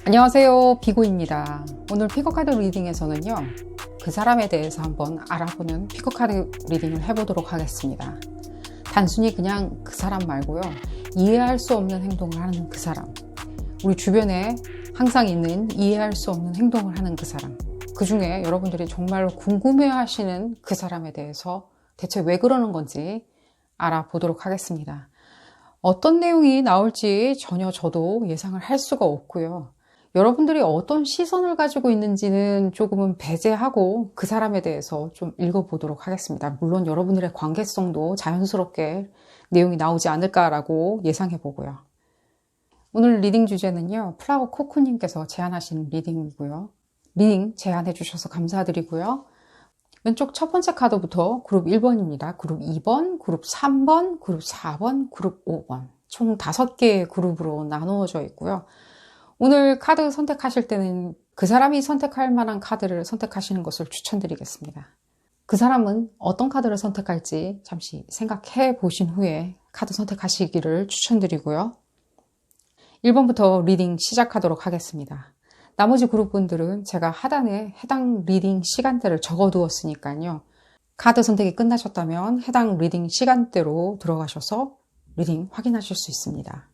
안녕하세요, 비고입니다. 오늘 피거카드 리딩에서는요, 그 사람에 대해서 한번 알아보는 피거카드 리딩을 해보도록 하겠습니다. 단순히 그냥 그 사람 말고요, 이해할 수 없는 행동을 하는 그 사람, 우리 주변에 항상 있는 이해할 수 없는 행동을 하는 그 사람, 그 중에 여러분들이 정말로 궁금해 하시는 그 사람에 대해서 대체 왜 그러는 건지 알아보도록 하겠습니다. 어떤 내용이 나올지 전혀 저도 예상을 할 수가 없고요. 여러분들이 어떤 시선을 가지고 있는지는 조금은 배제하고 그 사람에 대해서 좀 읽어보도록 하겠습니다. 물론 여러분들의 관계성도 자연스럽게 내용이 나오지 않을까라고 예상해 보고요. 오늘 리딩 주제는요, 플라워 코코님께서 제안하신 리딩이고요. 리딩 제안해 주셔서 감사드리고요. 왼쪽 첫 번째 카드부터 그룹 1번입니다. 그룹 2번, 그룹 3번, 그룹 4번, 그룹 5번. 총 5개의 그룹으로 나누어져 있고요. 오늘 카드 선택하실 때는 그 사람이 선택할 만한 카드를 선택하시는 것을 추천드리겠습니다. 그 사람은 어떤 카드를 선택할지 잠시 생각해 보신 후에 카드 선택하시기를 추천드리고요. 1번부터 리딩 시작하도록 하겠습니다. 나머지 그룹분들은 제가 하단에 해당 리딩 시간대를 적어두었으니까요. 카드 선택이 끝나셨다면 해당 리딩 시간대로 들어가셔서 리딩 확인하실 수 있습니다.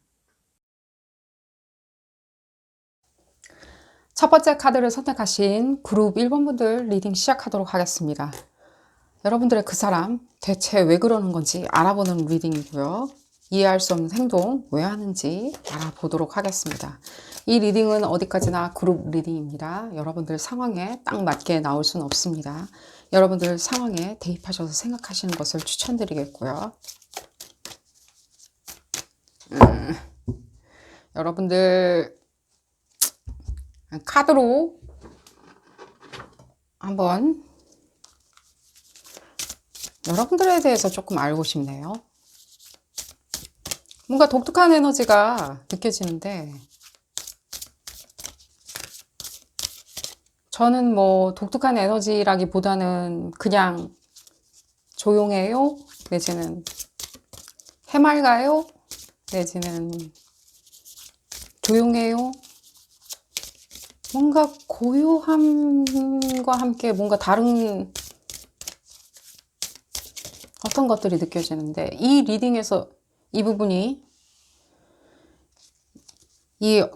첫 번째 카드를 선택하신 그룹 1번분들 리딩 시작하도록 하겠습니다. 여러분들의 그 사람 대체 왜 그러는 건지 알아보는 리딩이고요. 이해할 수 없는 행동 왜 하는지 알아보도록 하겠습니다. 이 리딩은 어디까지나 그룹 리딩입니다. 여러분들 상황에 딱 맞게 나올 수는 없습니다. 여러분들 상황에 대입하셔서 생각하시는 것을 추천드리겠고요. 여러분들 카드로 한번 여러분들에 대해서 조금 알고 싶네요. 뭔가 독특한 에너지가 느껴지는데 저는 뭐 독특한 에너지라기보다는 그냥 조용해요? 내지는 해맑아요? 내지는 조용해요? 뭔가 고요함과 함께 뭔가 다른 어떤 것들이 느껴지는데 이 리딩에서 이 부분이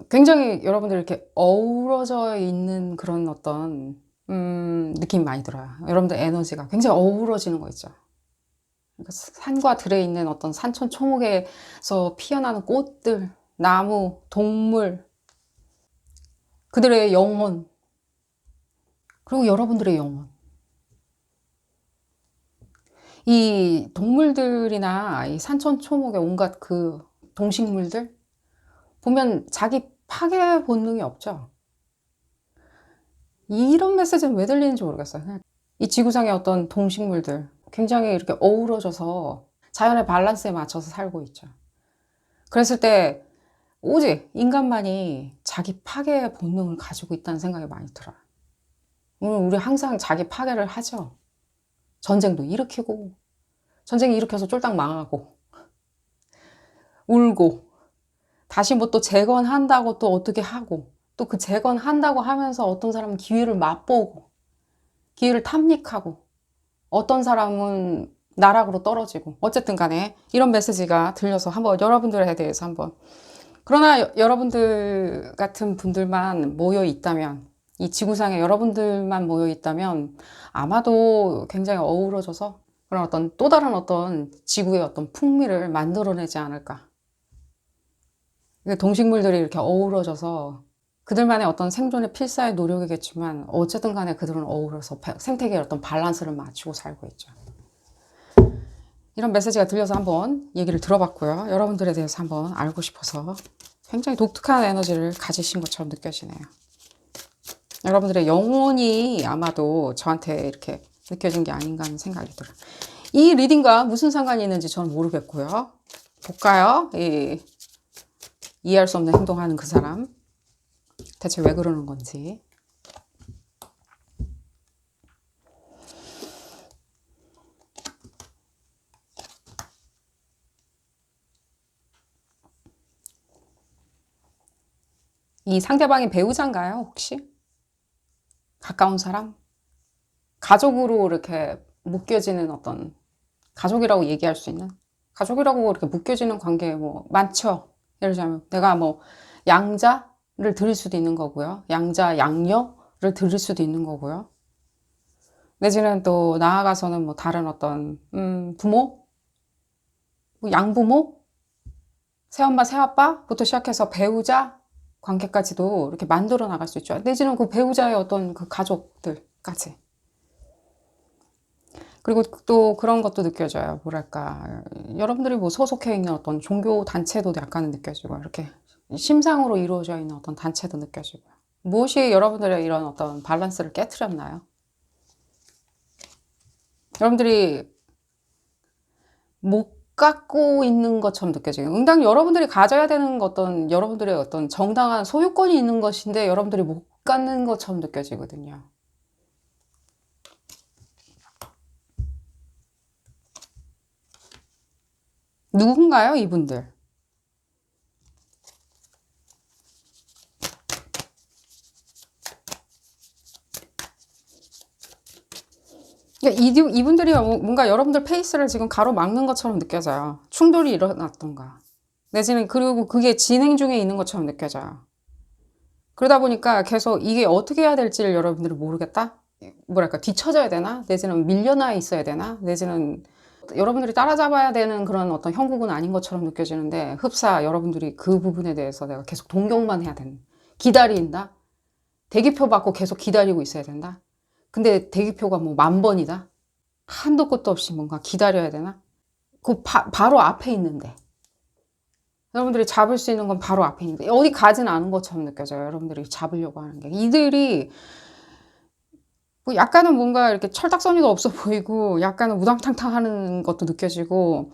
굉장히 여러분들 이렇게 어우러져 있는 그런 어떤 느낌이 많이 들어요. 여러분들 에너지가 굉장히 어우러지는 거 있죠. 그러니까 산과 들에 있는 어떤 산천 초목에서 피어나는 꽃들, 나무, 동물, 그들의 영혼, 그리고 여러분들의 영혼. 이 동물들이나 이 산천 초목의 온갖 그 동식물들 보면 자기 파괴 본능이 없죠. 이런 메시지는 왜 들리는지 모르겠어요. 이 지구상의 어떤 동식물들 굉장히 이렇게 어우러져서 자연의 밸런스에 맞춰서 살고 있죠. 그랬을 때 오직 인간만이 자기 파괴 본능을 가지고 있다는 생각이 많이 들어요. 우리 항상 자기 파괴를 하죠. 전쟁도 일으키고 전쟁이 일으켜서 쫄딱 망하고 울고 다시 뭐 또 재건한다고 또 어떻게 하고 또 그 재건한다고 하면서 어떤 사람은 기회를 맛보고 기회를 탐닉하고 어떤 사람은 나락으로 떨어지고 어쨌든 간에 이런 메시지가 들려서 한번 여러분들에 대해서 한번 그러나 여러분들 같은 분들만 모여 있다면 이 지구상에 여러분들만 모여 있다면 아마도 굉장히 어우러져서 그런 어떤 또 다른 어떤 지구의 어떤 풍미를 만들어내지 않을까. 동식물들이 이렇게 어우러져서 그들만의 어떤 생존의 필사의 노력이겠지만 어쨌든 간에 그들은 어우러서 생태계의 어떤 밸런스를 맞추고 살고 있죠. 이런 메시지가 들려서 한번 얘기를 들어봤고요. 여러분들에 대해서 한번 알고 싶어서 굉장히 독특한 에너지를 가지신 것처럼 느껴지네요. 여러분들의 영혼이 아마도 저한테 이렇게 느껴진 게 아닌가 하는 생각이 들어요. 이 리딩과 무슨 상관이 있는지 저는 모르겠고요. 볼까요? 이해할 수 없는 행동하는 그 사람 대체 왜 그러는 건지. 이 상대방이 배우자인가요, 혹시? 가까운 사람? 가족으로 이렇게 묶여지는 어떤, 가족이라고 얘기할 수 있는? 가족이라고 이렇게 묶여지는 관계 뭐 많죠. 예를 들자면 내가 뭐 양자를 들을 수도 있는 거고요. 양자, 양녀를 들을 수도 있는 거고요. 내지는 또 나아가서는 뭐 다른 어떤 부모, 뭐 양부모, 새엄마, 새아빠부터 시작해서 배우자 관계까지도 이렇게 만들어 나갈 수 있죠. 내지는 그 배우자의 어떤 그 가족들까지. 그리고 또 그런 것도 느껴져요. 뭐랄까. 여러분들이 뭐 소속해 있는 어떤 종교 단체도 약간은 느껴지고, 이렇게 심상으로 이루어져 있는 어떤 단체도 느껴지고요. 무엇이 여러분들의 이런 어떤 밸런스를 깨트렸나요? 여러분들이 못 갖고 있는 것처럼 느껴지고, 응당 여러분들이 가져야 되는 어떤 여러분들의 어떤 정당한 소유권이 있는 것인데 여러분들이 못 갖는 것처럼 느껴지거든요. 누군가요, 이분들? 그러니까 이분들이 뭔가 여러분들 페이스를 지금 가로막는 것처럼 느껴져요. 충돌이 일어났던가. 내지는 그리고 그게 진행 중에 있는 것처럼 느껴져요. 그러다 보니까 계속 이게 어떻게 해야 될지를 여러분들이 모르겠다? 뭐랄까, 뒤처져야 되나? 내지는 밀려나 있어야 되나? 내지는 여러분들이 따라잡아야 되는 그런 어떤 형국은 아닌 것처럼 느껴지는데, 흡사 여러분들이 그 부분에 대해서 내가 계속 동경만 해야 되는. 기다린다? 대기표 받고 계속 기다리고 있어야 된다? 근데 대기표가 뭐 10,000번이다? 한도 끝도 없이 뭔가 기다려야 되나? 그 바로 앞에 있는데. 여러분들이 잡을 수 있는 건 바로 앞에 있는데. 어디 가진 않은 것처럼 느껴져요. 여러분들이 잡으려고 하는 게. 이들이 뭐 약간은 뭔가 이렇게 철딱서니도 없어 보이고, 약간은 우당탕탕 하는 것도 느껴지고.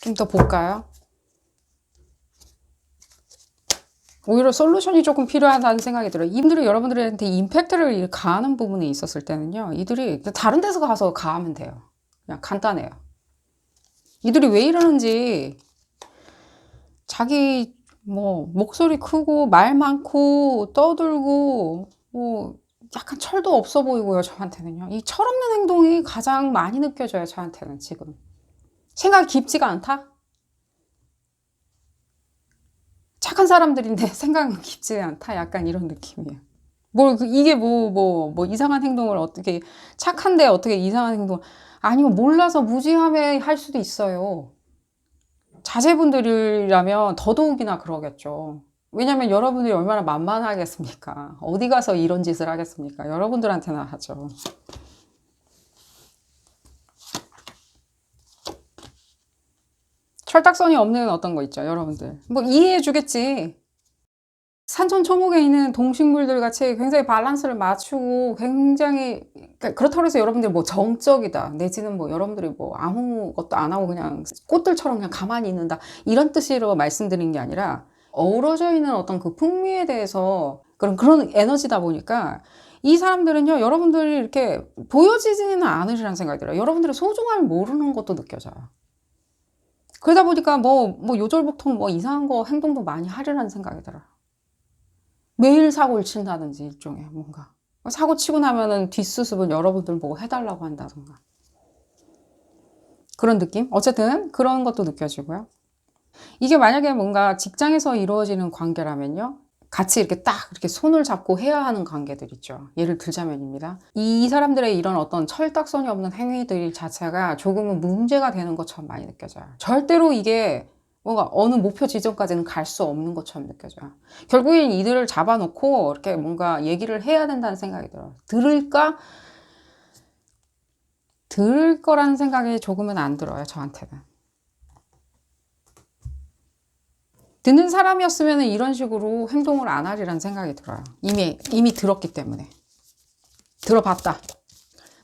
좀 더 볼까요? 오히려 솔루션이 조금 필요하다는 생각이 들어요. 이분들이 여러분들한테 임팩트를 가하는 부분에 있었을 때는요, 이들이 다른 데서 가서 가하면 돼요. 그냥 간단해요. 이들이 왜 이러는지, 자기 뭐 목소리 크고 말 많고 떠들고 뭐 약간 철도 없어 보이고요. 저한테는요, 이 철없는 행동이 가장 많이 느껴져요. 저한테는 지금 생각이 깊지가 않다. 착한 사람들인데 생각은 깊지 않다. 약간 이런 느낌이에요. 이게 뭐 이상한 행동을 어떻게, 착한데 어떻게 이상한 행동을, 아니면 몰라서 무지함에 할 수도 있어요. 자제분들이라면 더더욱이나 그러겠죠. 왜냐면 여러분들이 얼마나 만만하겠습니까? 어디 가서 이런 짓을 하겠습니까? 여러분들한테나 하죠. 철딱선이 없는 어떤 거 있죠, 여러분들. 뭐 이해해 주겠지. 산천초목에 있는 동식물들 같이 굉장히 밸런스를 맞추고, 굉장히, 그렇다고 해서 여러분들이 뭐 정적이다, 내지는 뭐 여러분들이 뭐 아무것도 안 하고 그냥 꽃들처럼 그냥 가만히 있는다, 이런 뜻으로 말씀드린 게 아니라, 어우러져 있는 어떤 그 풍미에 대해서 그런 에너지다 보니까, 이 사람들은요, 여러분들이 이렇게 보여지지는 않으리라는 생각이 들어요. 여러분들의 소중함을 모르는 것도 느껴져요. 그러다 보니까 뭐 요절복통 뭐 이상한 거 행동도 많이 하리라는 생각이 들어요. 매일 사고를 친다든지, 일종의 뭔가 사고 치고 나면은 뒷수습은 여러분들 보고 해달라고 한다던가, 그런 느낌? 어쨌든 그런 것도 느껴지고요. 이게 만약에 뭔가 직장에서 이루어지는 관계라면요, 같이 이렇게 딱 이렇게 손을 잡고 해야 하는 관계들 있죠. 예를 들자면입니다. 이 사람들의 이런 어떤 철딱선이 없는 행위들 자체가 조금은 문제가 되는 것처럼 많이 느껴져요. 절대로 이게 뭔가 어느 목표 지점까지는 갈 수 없는 것처럼 느껴져요. 결국엔 이들을 잡아놓고 이렇게 뭔가 얘기를 해야 된다는 생각이 들어요. 들을 거라는 생각이 조금은 안 들어요, 저한테는. 듣는 사람이었으면 이런 식으로 행동을 안 하리라는 생각이 들어요. 이미 들었기 때문에. 들어봤다.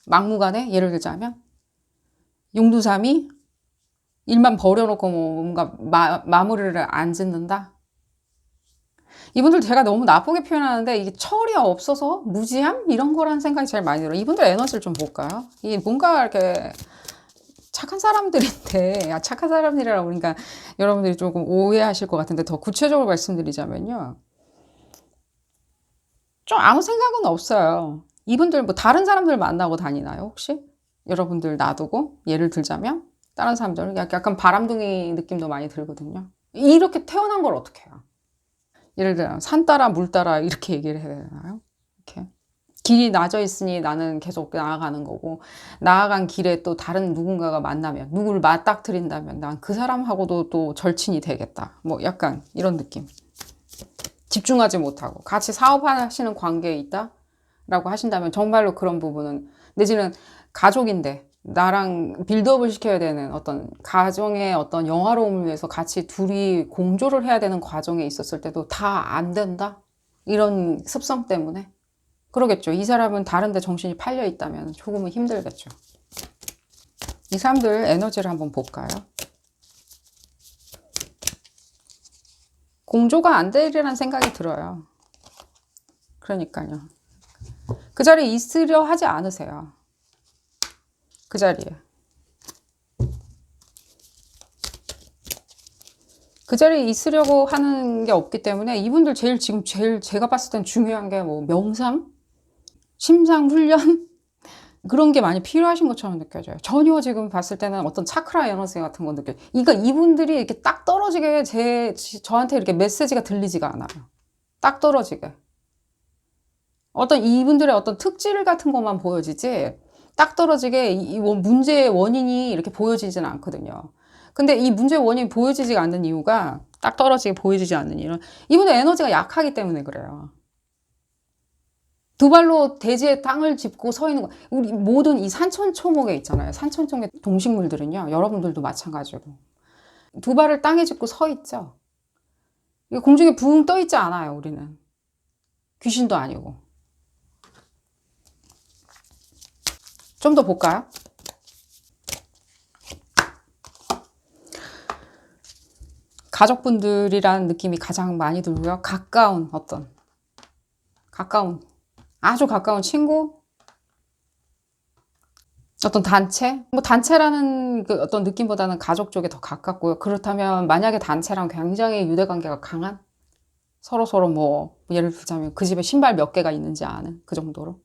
막무가내, 예를 들자면 용두삼이 일만 버려놓고 뭔가 마무리를 안 짓는다. 이분들 제가 너무 나쁘게 표현하는데, 이게 철이 없어서 무지함? 이런 거라는 생각이 제일 많이 들어요. 이분들 에너지를 좀 볼까요? 이게 뭔가 이렇게 착한 사람들인데, 착한 사람들이라 그러니까 여러분들이 조금 오해하실 것 같은데 더 구체적으로 말씀드리자면요. 좀 아무 생각은 없어요. 이분들 뭐 다른 사람들 만나고 다니나요, 혹시? 여러분들 놔두고 예를 들자면 다른 사람들 약간 바람둥이 느낌도 많이 들거든요. 이렇게 태어난 걸 어떻게 해요? 예를 들어 산 따라 물 따라 이렇게 얘기를 해야 되나요? 이렇게 길이 나져 있으니 나는 계속 나아가는 거고, 나아간 길에 또 다른 누군가가 만나면 누구를 맞닥뜨린다면 난 그 사람하고도 또 절친이 되겠다. 뭐 약간 이런 느낌. 집중하지 못하고 같이 사업하시는 관계에 있다 라고 하신다면 정말로 그런 부분은, 내지는 가족인데 나랑 빌드업을 시켜야 되는 어떤 가정의 어떤 영화로움을 위해서 같이 둘이 공조를 해야 되는 과정에 있었을 때도 다 안 된다? 이런 습성 때문에 그러겠죠. 이 사람은 다른 데 정신이 팔려 있다면 조금은 힘들겠죠. 이 사람들 에너지를 한번 볼까요? 공조가 안 되리라는 생각이 들어요. 그러니까요. 그 자리에 있으려 하지 않으세요. 그 자리에. 그 자리에 있으려고 하는 게 없기 때문에 이분들 지금 제일 제가 봤을 땐 중요한 게 뭐 명상? 심상 훈련? 그런 게 많이 필요하신 것처럼 느껴져요. 전혀 지금 봤을 때는 어떤 차크라 에너지 같은 거 느껴요. 그러니까 이분들이 이렇게 딱 떨어지게 저한테 이렇게 메시지가 들리지가 않아요. 딱 떨어지게. 어떤 이분들의 어떤 특질 같은 것만 보여지지, 딱 떨어지게 이 문제의 원인이 이렇게 보여지지는 않거든요. 근데 이 문제의 원인이 보여지지가 않는 이유가, 딱 떨어지게 보여지지 않는 이유는 이분의 에너지가 약하기 때문에 그래요. 두 발로 대지에 땅을 짚고 서 있는 거. 우리 모든 이 산천초목에 있잖아요. 산천초목의 동식물들은요. 여러분들도 마찬가지고. 두 발을 땅에 짚고 서 있죠. 공중에 붕 떠 있지 않아요, 우리는. 귀신도 아니고. 좀 더 볼까요? 가족분들이라는 느낌이 가장 많이 들고요. 아주 가까운 친구, 어떤 단체, 뭐 단체라는 그 어떤 느낌보다는 가족 쪽에 더 가깝고요. 그렇다면 만약에 단체랑 굉장히 유대관계가 강한, 서로 뭐 예를 들자면 그 집에 신발 몇 개가 있는지 아는 그 정도로.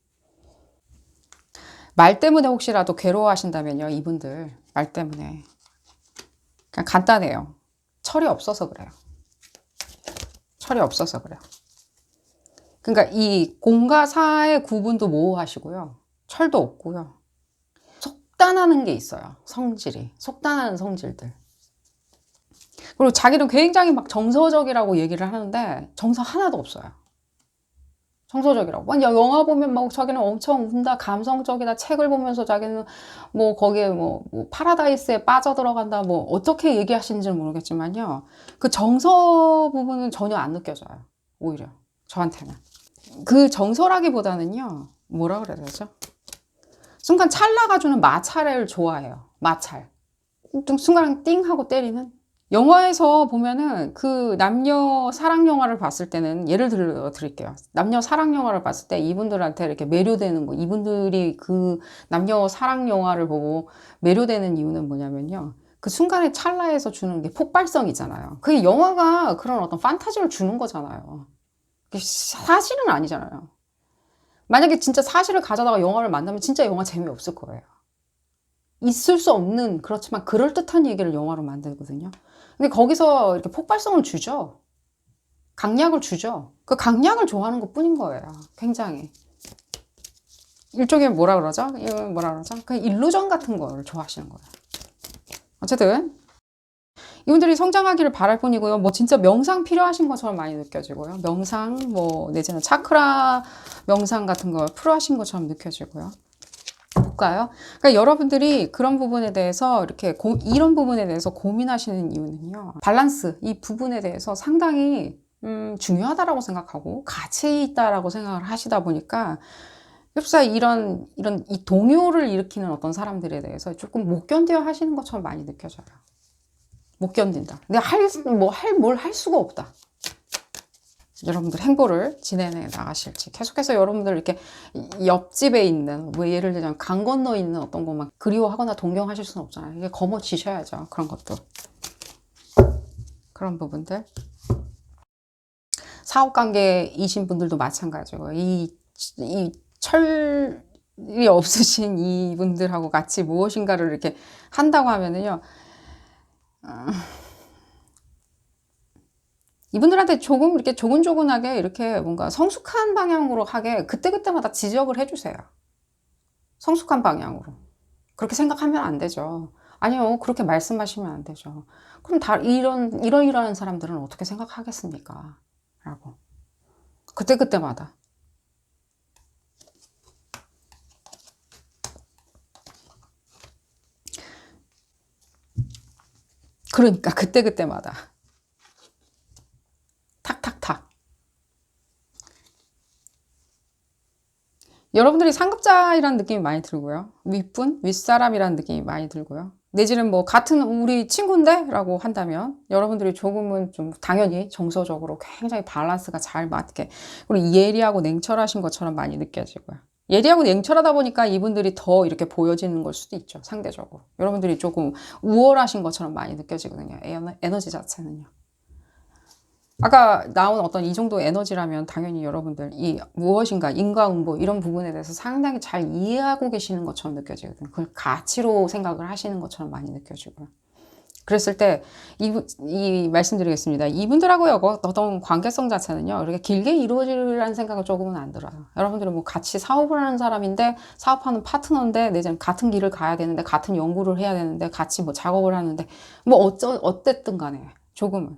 말 때문에 혹시라도 괴로워하신다면요, 이분들 말 때문에 그냥 간단해요. 철이 없어서 그래요. 철이 없어서 그래요. 그러니까 이 공과 사의 구분도 모호하시고요. 철도 없고요. 속단하는 게 있어요. 속단하는 성질들. 그리고 자기는 굉장히 막 정서적이라고 얘기를 하는데 정서 하나도 없어요. 정서적이라고. 막 영화 보면 막 자기는 엄청 운다, 감성적이다, 책을 보면서 자기는 뭐 거기에 뭐 파라다이스에 빠져들어간다, 뭐 어떻게 얘기하시는지는 모르겠지만요. 그 정서 부분은 전혀 안 느껴져요. 오히려 저한테는. 그 정서라기보다는요, 뭐라 그래야 되죠? 순간 찰나가 주는 마찰을 좋아해요. 마찰. 순간 띵 하고 때리는. 영화에서 보면은 그 남녀 사랑 영화를 봤을 때는, 예를 들어 드릴게요. 남녀 사랑 영화를 봤을 때 이분들한테 이렇게 매료되는 거, 이분들이 그 남녀 사랑 영화를 보고 매료되는 이유는 뭐냐면요. 그 순간의 찰나에서 주는 게 폭발성이잖아요. 그게 영화가 그런 어떤 판타지를 주는 거잖아요. 사실은 아니잖아요. 만약에 진짜 사실을 가져다가 영화를 만나면 진짜 영화 재미없을 거예요. 있을 수 없는, 그렇지만 그럴듯한 얘기를 영화로 만들거든요. 근데 거기서 이렇게 폭발성을 주죠. 강약을 주죠. 그 강약을 좋아하는 것 뿐인 거예요. 굉장히. 일종의 뭐라 그러죠? 그 일루전 같은 걸 좋아하시는 거예요. 어쨌든 이분들이 성장하기를 바랄 뿐이고요. 뭐 진짜 명상 필요하신 것처럼 많이 느껴지고요. 명상, 뭐 내지는 차크라 명상 같은 거 필요하신 것처럼 느껴지고요. 볼까요? 그러니까 여러분들이 그런 부분에 대해서 이런 부분에 대해서 고민하시는 이유는요. 밸런스, 이 부분에 대해서 상당히 중요하다라고 생각하고 가치 있다라고 생각을 하시다 보니까 흡사 이런 이 동요를 일으키는 어떤 사람들에 대해서 조금 못 견뎌 하시는 것처럼 많이 느껴져요. 못 견딘다. 근데 뭘 할 수가 없다. 여러분들 행보를 진행해 나가실지, 계속해서 여러분들 이렇게 옆집에 있는, 뭐 예를 들자면 강 건너 있는 어떤 것만 그리워하거나 동경하실 수는 없잖아요. 이게 거머쥐셔야죠. 그런 것도. 그런 부분들. 사업관계이신 분들도 마찬가지고, 이 철이 없으신 이분들하고 같이 무엇인가를 이렇게 한다고 하면은요, 이분들한테 조금 이렇게 조근조근하게 이렇게 뭔가 성숙한 방향으로 하게 그때그때마다 지적을 해주세요. 성숙한 방향으로. 그렇게 생각하면 안 되죠. 아니요, 그렇게 말씀하시면 안 되죠. 그럼 다 이러이러한 사람들은 어떻게 생각하겠습니까? 라고. 그때그때마다. 그러니까 그때그때마다. 탁탁탁. 여러분들이 상급자이라는 느낌이 많이 들고요. 윗분, 윗사람이라는 느낌이 많이 들고요. 내지는 뭐 같은 우리 친구인데? 라고 한다면 여러분들이 조금은 좀 당연히 정서적으로 굉장히 밸런스가 잘 맞게, 그리고 예리하고 냉철하신 것처럼 많이 느껴지고요. 예리하고 냉철하다 보니까 이분들이 더 이렇게 보여지는 걸 수도 있죠. 상대적으로. 여러분들이 조금 우월하신 것처럼 많이 느껴지거든요. 에너지 자체는요. 아까 나온 어떤 이 정도 에너지라면 당연히 여러분들 이 무엇인가 인과응보 이런 부분에 대해서 상당히 잘 이해하고 계시는 것처럼 느껴지거든요. 그걸 가치로 생각을 하시는 것처럼 많이 느껴지고요. 그랬을 때 이 말씀드리겠습니다. 이분들하고요 어떤 관계성 자체는요 이렇게 길게 이루어지라는 생각은 조금은 안 들어요. 여러분들은 뭐 같이 사업을 하는 사람인데, 사업하는 파트너인데, 내지는 같은 길을 가야 되는데, 같은 연구를 해야 되는데, 같이 뭐 작업을 하는데, 뭐 어쨌든 간에 조금은.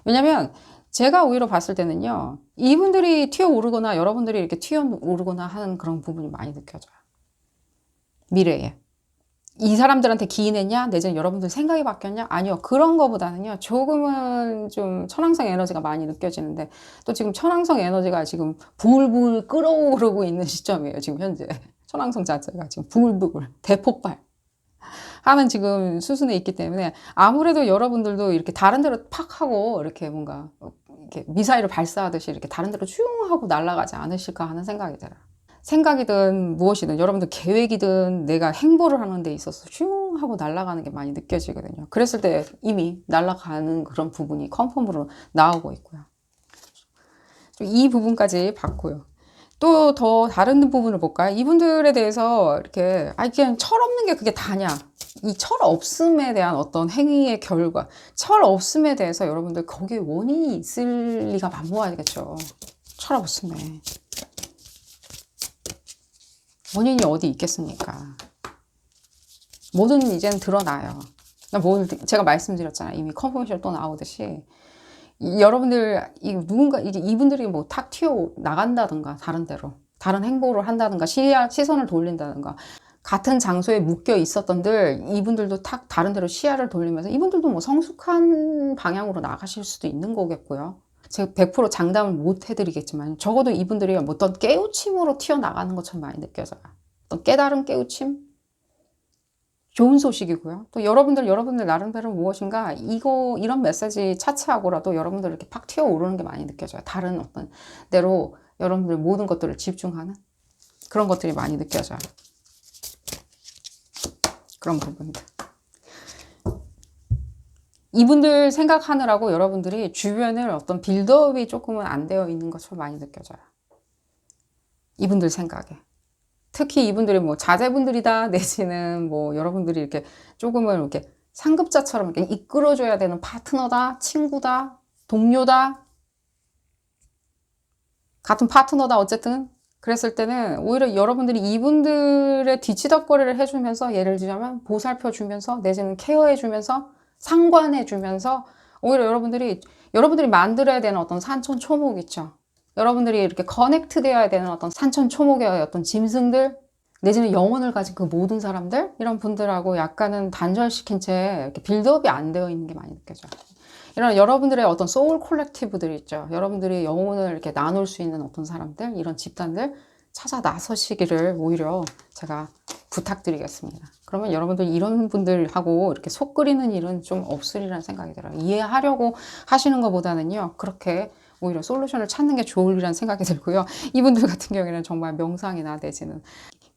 왜냐면 제가 오히려 봤을 때는요, 이분들이 튀어오르거나 여러분들이 이렇게 튀어오르거나 하는 그런 부분이 많이 느껴져요. 미래에. 이 사람들한테 기인했냐? 내지는 여러분들 생각이 바뀌었냐? 아니요. 그런 거보다는요, 조금은 좀 천왕성 에너지가 많이 느껴지는데, 또 지금 천왕성 에너지가 지금 부글부글 끓어오르고 있는 시점이에요. 지금 현재. 천왕성 자체가 지금 부글부글, 대폭발 하는 지금 수순에 있기 때문에, 아무래도 여러분들도 이렇게 다른 데로 팍 하고, 이렇게 뭔가, 이렇게 미사일을 발사하듯이 이렇게 다른 데로 슝 하고 날아가지 않으실까 하는 생각이 들어요. 생각이든 무엇이든 여러분들 계획이든 내가 행보를 하는 데 있어서 슝 하고 날아가는 게 많이 느껴지거든요. 그랬을 때 이미 날아가는 그런 부분이 컨펌으로 나오고 있고요. 이 부분까지 봤고요. 또 더 다른 부분을 볼까요? 이분들에 대해서 이렇게 그냥 철 없는 게 그게 다냐? 이 철 없음에 대한 어떤 행위의 결과, 철 없음에 대해서 여러분들 거기에 원인이 있을 리가 만무하겠죠. 철 없음에. 원인이 어디 있겠습니까? 뭐든 이제는 드러나요. 제가 말씀드렸잖아요. 이미 컨퍼메이션 또 나오듯이. 여러분들, 이분들이 뭐 탁 튀어 나간다든가, 다른 데로. 다른 행보를 한다든가, 시선을 돌린다든가. 같은 장소에 묶여 있었던들, 이분들도 탁 다른 데로 시야를 돌리면서, 이분들도 뭐 성숙한 방향으로 나가실 수도 있는 거겠고요. 제가 100% 장담을 못 해드리겠지만 적어도 이분들이 어떤 깨우침으로 튀어나가는 것처럼 많이 느껴져요. 어떤 깨달은 깨우침? 좋은 소식이고요. 또 여러분들 나름대로 무엇인가 이런 메시지 차치하고라도 여러분들 이렇게 팍 튀어오르는 게 많이 느껴져요. 다른 어떤 데로 여러분들 모든 것들을 집중하는 그런 것들이 많이 느껴져요. 그런 부분들. 이분들 생각하느라고 여러분들이 주변을 어떤 빌드업이 조금은 안 되어 있는 것처럼 많이 느껴져요. 이분들 생각에. 특히 이분들이 뭐 자제분들이다 내지는 뭐 여러분들이 이렇게 조금은 이렇게 상급자처럼 이렇게 이끌어줘야 되는 파트너다, 친구다, 동료다, 같은 파트너다 어쨌든 그랬을 때는 오히려 여러분들이 이분들의 뒤치덕거리를 해주면서, 예를 들자면 보살펴주면서 내지는 케어해주면서 상관해주면서 오히려 여러분들이 만들어야 되는 어떤 산천초목 있죠. 여러분들이 이렇게 커넥트 되어야 되는 어떤 산천초목의 어떤 짐승들 내지는 영혼을 가진 그 모든 사람들 이런 분들하고 약간은 단절시킨 채 이렇게 빌드업이 안 되어 있는 게 많이 느껴져요. 이런 여러분들의 어떤 소울 콜렉티브들이 있죠. 여러분들이 영혼을 이렇게 나눌 수 있는 어떤 사람들, 이런 집단들 찾아 나서시기를 오히려 제가 부탁드리겠습니다. 그러면 여러분들 이런 분들하고 이렇게 속 끓이는 일은 좀 없으리라는 생각이 들어요. 이해하려고 하시는 것보다는요, 그렇게 오히려 솔루션을 찾는 게 좋으리란 생각이 들고요. 이분들 같은 경우에는 정말 명상이나 내지는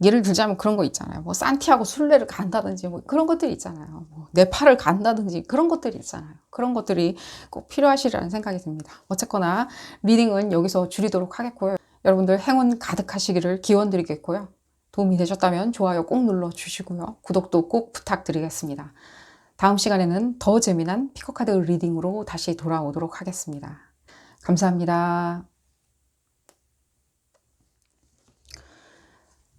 예를 들자면 그런 거 있잖아요. 뭐 산티아고 순례를 간다든지 뭐 그런 것들이 있잖아요. 뭐 네팔을 간다든지 그런 것들이 있잖아요. 그런 것들이 꼭 필요하시리라는 생각이 듭니다. 어쨌거나 리딩은 여기서 줄이도록 하겠고요. 여러분들 행운 가득하시기를 기원드리겠고요. 도움이 되셨다면 좋아요 꼭 눌러주시고요. 구독도 꼭 부탁드리겠습니다. 다음 시간에는 더 재미난 피커카드 리딩으로 다시 돌아오도록 하겠습니다. 감사합니다.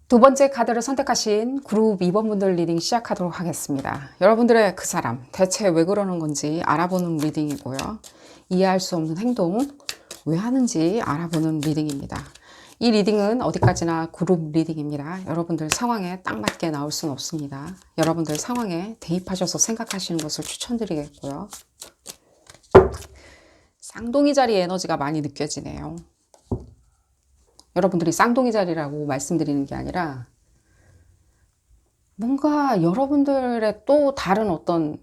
두 번째 카드를 선택하신 그룹 2번분들 리딩 시작하도록 하겠습니다. 여러분들의 그 사람 대체 왜 그러는 건지 알아보는 리딩이고요. 이해할 수 없는 행동 왜 하는지 알아보는 리딩입니다. 이 리딩은 어디까지나 그룹 리딩입니다. 여러분들 상황에 딱 맞게 나올 수는 없습니다. 여러분들 상황에 대입하셔서 생각하시는 것을 추천드리겠고요. 쌍둥이 자리 에너지가 많이 느껴지네요. 여러분들이 쌍둥이 자리라고 말씀드리는 게 아니라 뭔가 여러분들의 또 다른 어떤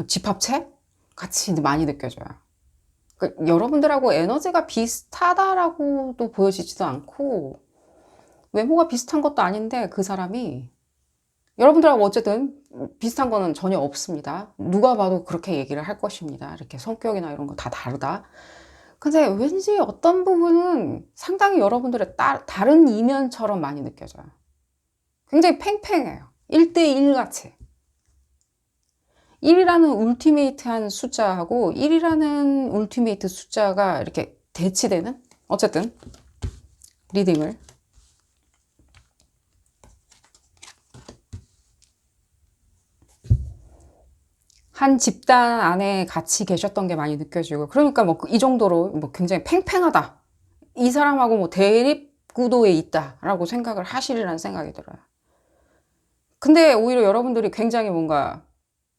집합체 같이 많이 느껴져요. 그러니까 여러분들하고 에너지가 비슷하다라고도 보여지지도 않고 외모가 비슷한 것도 아닌데 그 사람이 여러분들하고 어쨌든 비슷한 거는 전혀 없습니다. 누가 봐도 그렇게 얘기를 할 것입니다. 이렇게 성격이나 이런 거 다 다르다. 근데 왠지 어떤 부분은 상당히 여러분들의 다른 이면처럼 많이 느껴져요. 굉장히 팽팽해요. 1대1 같이. 1이라는 울티메이트한 숫자하고 1이라는 울티메이트 숫자가 이렇게 대치되는 어쨌든 리딩을 한 집단 안에 같이 계셨던 게 많이 느껴지고 그러니까 뭐 이 정도로 뭐 굉장히 팽팽하다. 이 사람하고 뭐 대립 구도에 있다라고 생각을 하시리라는 생각이 들어요. 근데 오히려 여러분들이 굉장히 뭔가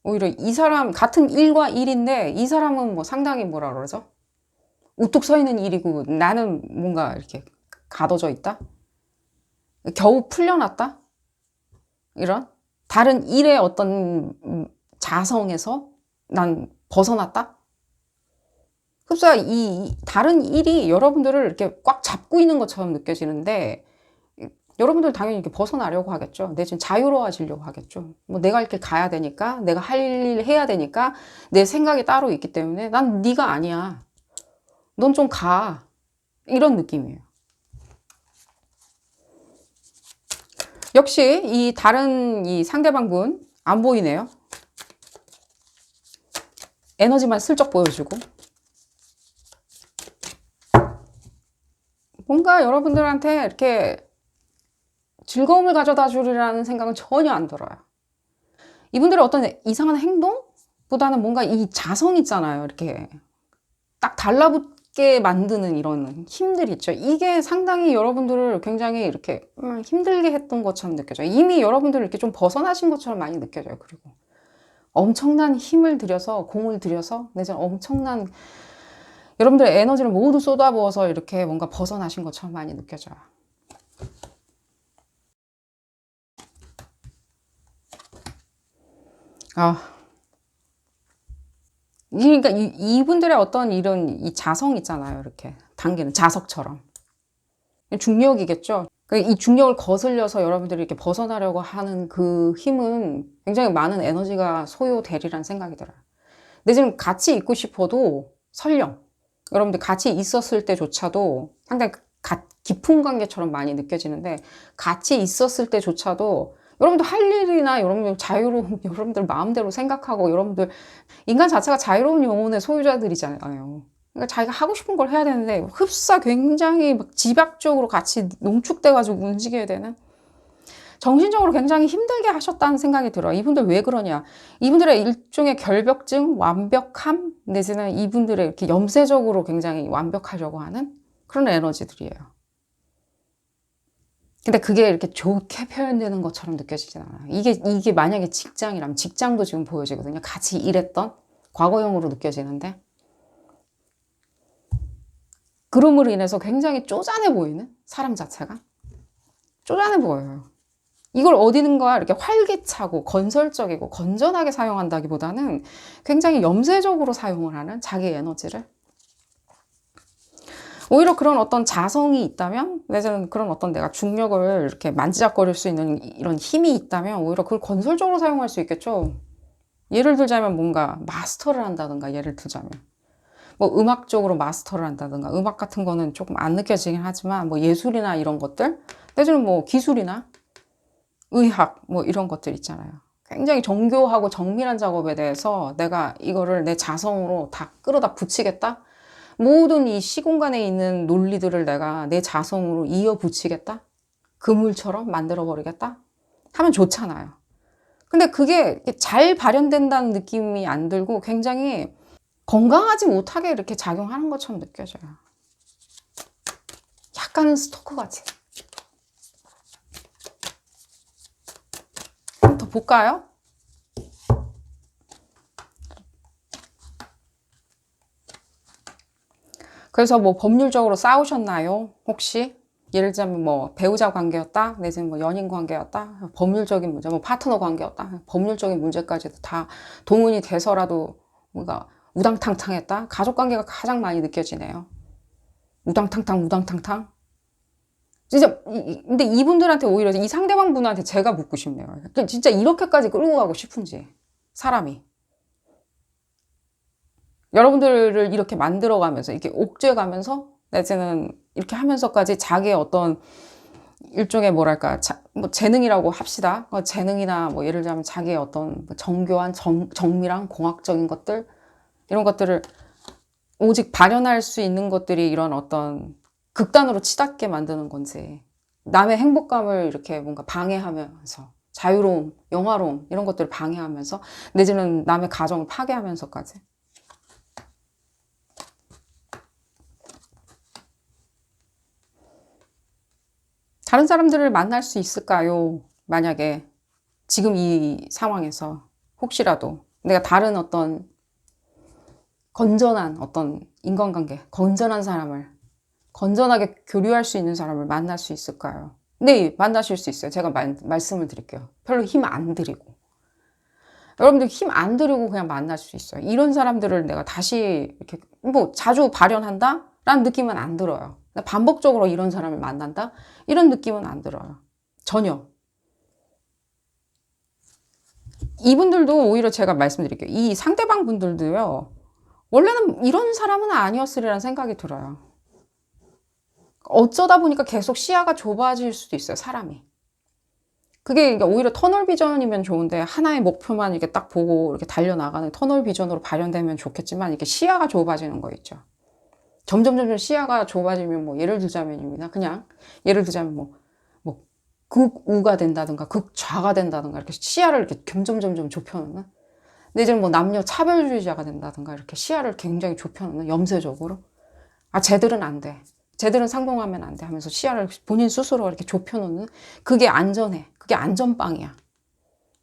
오히려 이 사람 같은 1과 1인데 이 사람은 뭐 상당히 뭐라 그러죠? 우뚝 서 있는 1이고 나는 뭔가 이렇게 가둬져 있다? 겨우 풀려났다? 이런 다른 1의 어떤 자성에서 난 벗어났다? 흡사 이 다른 1이 여러분들을 이렇게 꽉 잡고 있는 것처럼 느껴지는데 여러분들 당연히 이렇게 벗어나려고 하겠죠. 내지는 자유로워지려고 하겠죠. 뭐 내가 이렇게 가야 되니까, 내가 할 일 해야 되니까 내 생각이 따로 있기 때문에 난 네가 아니야. 넌 좀 가. 이런 느낌이에요. 역시 이 다른 이 상대방분 안 보이네요. 에너지만 슬쩍 보여주고 뭔가 여러분들한테 이렇게 즐거움을 가져다 주리라는 생각은 전혀 안 들어요. 이분들의 어떤 이상한 행동보다는 뭔가 이 자성 있잖아요. 이렇게 딱 달라붙게 만드는 이런 힘들 있죠. 이게 상당히 여러분들을 굉장히 이렇게 힘들게 했던 것처럼 느껴져요. 이미 여러분들 이렇게 좀 벗어나신 것처럼 많이 느껴져요. 그리고 엄청난 힘을 들여서 공을 들여서 내지는 엄청난 여러분들의 에너지를 모두 쏟아부어서 이렇게 뭔가 벗어나신 것처럼 많이 느껴져요. 그러니까 이분들의 어떤 이런 이 자성 있잖아요. 이렇게 당기는 자석처럼. 중력이겠죠. 이 중력을 거슬려서 여러분들이 이렇게 벗어나려고 하는 그 힘은 굉장히 많은 에너지가 소요되리라는 생각이 들어요. 근데 지금 같이 있고 싶어도 설령 여러분들 같이 있었을 때조차도 상당히 깊은 관계처럼 많이 느껴지는데 같이 있었을 때조차도 여러분들 할 일이나 여러분들 자유로운 여러분들 마음대로 생각하고 여러분들 인간 자체가 자유로운 영혼의 소유자들이잖아요. 그러니까 자기가 하고 싶은 걸 해야 되는데 흡사 굉장히 막 집약적으로 같이 농축돼 가지고 움직여야 되는 정신적으로 굉장히 힘들게 하셨다는 생각이 들어요. 이분들 왜 그러냐? 이분들의 일종의 결벽증, 완벽함 내지는 이분들의 이렇게 염세적으로 굉장히 완벽하려고 하는 그런 에너지들이에요. 근데 그게 이렇게 좋게 표현되는 것처럼 느껴지진 않아요. 이게 만약에 직장이라면 직장도 지금 보여지거든요. 같이 일했던 과거형으로 느껴지는데 그럼으로 인해서 굉장히 쪼잔해 보이는 사람 자체가 쪼잔해 보여요. 이걸 어디는가 이렇게 활기차고 건설적이고 건전하게 사용한다기보다는 굉장히 염세적으로 사용을 하는 자기 에너지를 오히려 그런 어떤 자성이 있다면, 내지는 그런 어떤 내가 중력을 이렇게 만지작거릴 수 있는 이런 힘이 있다면 오히려 그걸 건설적으로 사용할 수 있겠죠. 예를 들자면 뭔가 마스터를 한다든가, 예를 들자면 뭐 음악적으로 마스터를 한다든가, 음악 같은 거는 조금 안 느껴지긴 하지만 뭐 예술이나 이런 것들, 내지는 뭐 기술이나 의학 뭐 이런 것들 있잖아요. 굉장히 정교하고 정밀한 작업에 대해서 내가 이거를 내 자성으로 다 끌어다 붙이겠다? 모든 이 시공간에 있는 논리들을 내가 내 자성으로 이어 붙이겠다? 그물처럼 만들어 버리겠다? 하면 좋잖아요. 근데 그게 잘 발현된다는 느낌이 안 들고 굉장히 건강하지 못하게 이렇게 작용하는 것처럼 느껴져요. 약간은 스토커 같이. 한번 더 볼까요? 그래서 뭐 법률적으로 싸우셨나요? 혹시? 예를 들자면 뭐 배우자 관계였다, 내지는 뭐 연인 관계였다, 법률적인 문제, 뭐 파트너 관계였다, 법률적인 문제까지도 다 동원이 돼서라도 뭔가 우당탕탕했다. 가족 관계가 가장 많이 느껴지네요. 우당탕탕, 우당탕탕. 진짜 근데 이분들한테 오히려 이 상대방 분한테 제가 묻고 싶네요. 진짜 이렇게까지 끌고 가고 싶은지 사람이. 여러분들을 이렇게 만들어가면서, 이렇게 옥죄가면서, 내지는 이렇게 하면서까지 자기의 어떤 일종의 뭐랄까, 뭐 재능이라고 합시다. 재능이나 뭐 예를 들자면 자기의 어떤 정교한 정밀한 공학적인 것들, 이런 것들을 오직 발현할 수 있는 것들이 이런 어떤 극단으로 치닫게 만드는 건지, 남의 행복감을 이렇게 뭔가 방해하면서, 자유로움, 영화로움, 이런 것들을 방해하면서, 내지는 남의 가정을 파괴하면서까지. 다른 사람들을 만날 수 있을까요? 만약에 지금 이 상황에서 혹시라도 내가 다른 어떤 건전한 어떤 인간관계, 건전한 사람을, 건전하게 교류할 수 있는 사람을 만날 수 있을까요? 네, 만나실 수 있어요. 제가 말씀을 드릴게요. 별로 힘 안 들이고. 여러분들 힘 안 들이고 그냥 만날 수 있어요. 이런 사람들을 내가 다시 이렇게 뭐 자주 발현한다? 라는 느낌은 안 들어요. 반복적으로 이런 사람을 만난다? 이런 느낌은 안 들어요. 전혀. 이분들도 오히려 제가 말씀드릴게요. 이 상대방 분들도요, 원래는 이런 사람은 아니었으리라는 생각이 들어요. 어쩌다 보니까 계속 시야가 좁아질 수도 있어요, 사람이. 그게 오히려 터널 비전이면 좋은데, 하나의 목표만 이렇게 딱 보고 이렇게 달려나가는 터널 비전으로 발현되면 좋겠지만, 이게 시야가 좁아지는 거 있죠. 점점 시야가 좁아지면 뭐 예를 들자면입니다. 그냥 예를 들자면 뭐 극우가 된다든가 극좌가 된다든가 이렇게 시야를 이렇게 점점 좁혀놓는. 내지는 뭐 남녀 차별주의자가 된다든가 이렇게 시야를 굉장히 좁혀놓는, 염세적으로. 아, 쟤들은 안 돼. 쟤들은 상봉하면 안 돼 하면서 시야를 본인 스스로 이렇게 좁혀놓는. 그게 안전해. 그게 안전빵이야.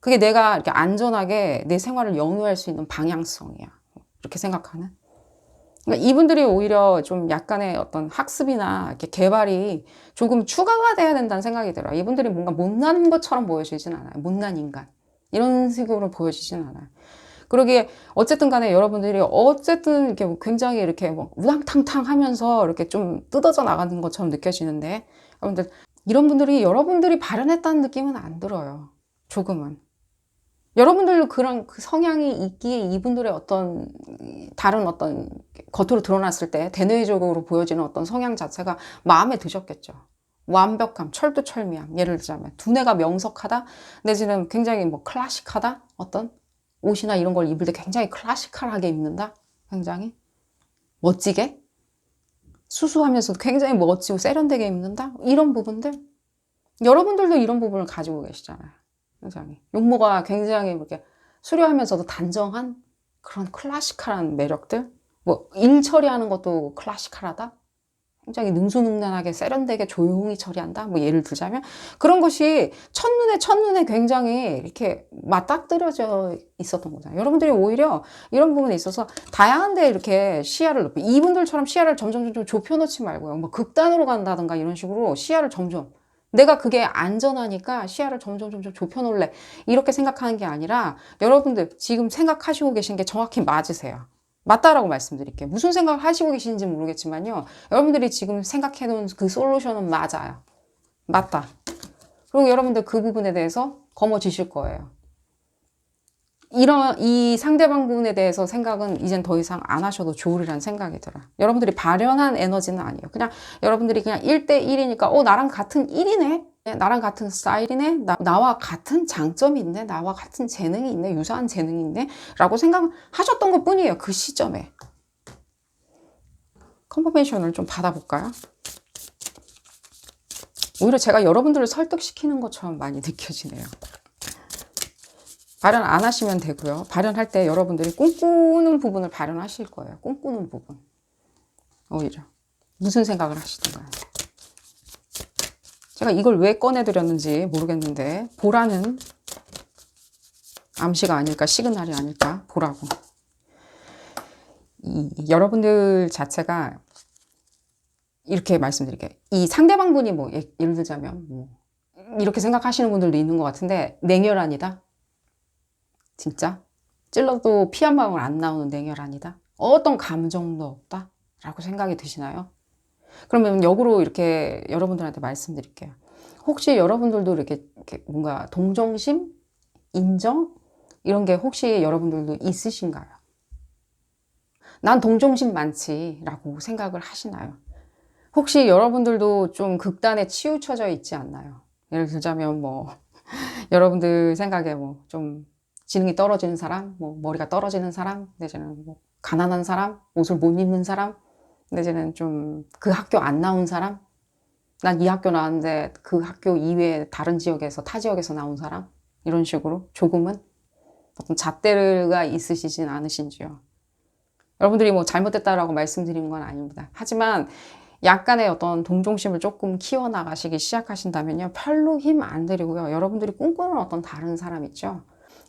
그게 내가 이렇게 안전하게 내 생활을 영위할 수 있는 방향성이야. 이렇게 생각하는. 그러니까 이분들이 오히려 좀 약간의 어떤 학습이나 이렇게 개발이 조금 추가가 돼야 된다는 생각이 들어요. 이분들이 뭔가 못난 것처럼 보여지진 않아요. 못난 인간. 이런 식으로 보여지진 않아요. 그러기에 어쨌든 간에 여러분들이 어쨌든 이렇게 굉장히 이렇게 뭐 우당탕탕 하면서 이렇게 좀 뜯어져 나가는 것처럼 느껴지는데, 여러분들, 이런 분들이 여러분들이 발현했다는 느낌은 안 들어요. 조금은. 여러분들도 그런 그 성향이 있기에 이분들의 어떤 다른 어떤 겉으로 드러났을 때 대내적으로 보여지는 어떤 성향 자체가 마음에 드셨겠죠. 완벽함, 철두철미함. 예를 들자면 두뇌가 명석하다, 내지는 굉장히 뭐 클래식하다, 어떤 옷이나 이런 걸 입을 때 굉장히 클래식하게 입는다, 굉장히 멋지게, 수수하면서도 굉장히 멋지고 세련되게 입는다, 이런 부분들. 여러분들도 이런 부분을 가지고 계시잖아요. 굉장히 용모가 굉장히 이렇게 수려하면서도 단정한 그런 클래식한 매력들. 뭐 일 처리하는 것도 클래식하다, 굉장히 능수능란하게 세련되게 조용히 처리한다, 뭐 예를 들자면 그런 것이 첫눈에 굉장히 이렇게 맞닥뜨려져 있었던 거잖아요. 여러분들이 오히려 이런 부분에 있어서 다양한 데 이렇게 시야를 높이, 이분들처럼 시야를 점점 좁혀놓지 말고요, 뭐 극단으로 간다든가 이런 식으로 시야를 점점, 내가 그게 안전하니까 시야를 점점 좁혀놓을래, 이렇게 생각하는 게 아니라, 여러분들 지금 생각하시고 계신 게 정확히 맞으세요. 맞다라고 말씀드릴게요. 무슨 생각을 하시고 계신지 모르겠지만요. 여러분들이 지금 생각해 놓은 그 솔루션은 맞아요. 맞다. 그리고 여러분들 그 부분에 대해서 거머쥐실 거예요. 이 상대방 부분에 대해서 생각은 이젠 더 이상 안 하셔도 좋으리란 생각이 들어요. 여러분들이 발현한 에너지는 아니에요. 그냥 여러분들이 그냥 1대1이니까 나랑 같은 1이네? 나랑 같은 스타일이네? 나와 같은 장점이 있네? 나와 같은 재능이 있네? 유사한 재능이 있네? 라고 생각하셨던 것 뿐이에요. 그 시점에. 컨퍼메이션을 좀 받아볼까요? 오히려 제가 여러분들을 설득시키는 것처럼 많이 느껴지네요. 발현 안 하시면 되고요. 발현할 때 여러분들이 꿈꾸는 부분을 발현하실 거예요. 꿈꾸는 부분. 오히려. 무슨 생각을 하시던가요? 제가 이걸 왜 꺼내드렸는지 모르겠는데 보라는 암시가 아닐까, 시그널이 아닐까, 보라고. 여러분들 자체가 이렇게 말씀드릴게요. 이 상대방 분이 뭐 예를 들자면 뭐 이렇게 생각하시는 분들도 있는 것 같은데 냉혈한이다. 진짜 찔러도 피 한 방울 안 나오는 냉혈한이다. 어떤 감정도 없다 라고 생각이 드시나요? 그러면 역으로 이렇게 여러분들한테 말씀드릴게요. 혹시 여러분들도 이렇게 뭔가 동정심, 인정 이런 게 혹시 여러분들도 있으신가요? 난 동정심 많지 라고 생각을 하시나요? 혹시 여러분들도 좀 극단에 치우쳐져 있지 않나요? 예를 들자면 뭐 여러분들 생각에 뭐 좀 지능이 떨어지는 사람, 뭐 머리가 떨어지는 사람, 내지는 뭐 가난한 사람, 옷을 못 입는 사람, 내지는 좀 그 학교 안 나온 사람, 난 이 학교 나왔는데 그 학교 이외에 다른 지역에서 타 지역에서 나온 사람, 이런 식으로 조금은 어떤 잣대가 있으시진 않으신지요? 여러분들이 뭐 잘못됐다라고 말씀드린 건 아닙니다. 하지만 약간의 어떤 동정심을 조금 키워나가시기 시작하신다면요. 별로 힘 안 들이고요. 여러분들이 꿈꾸는 어떤 다른 사람 있죠?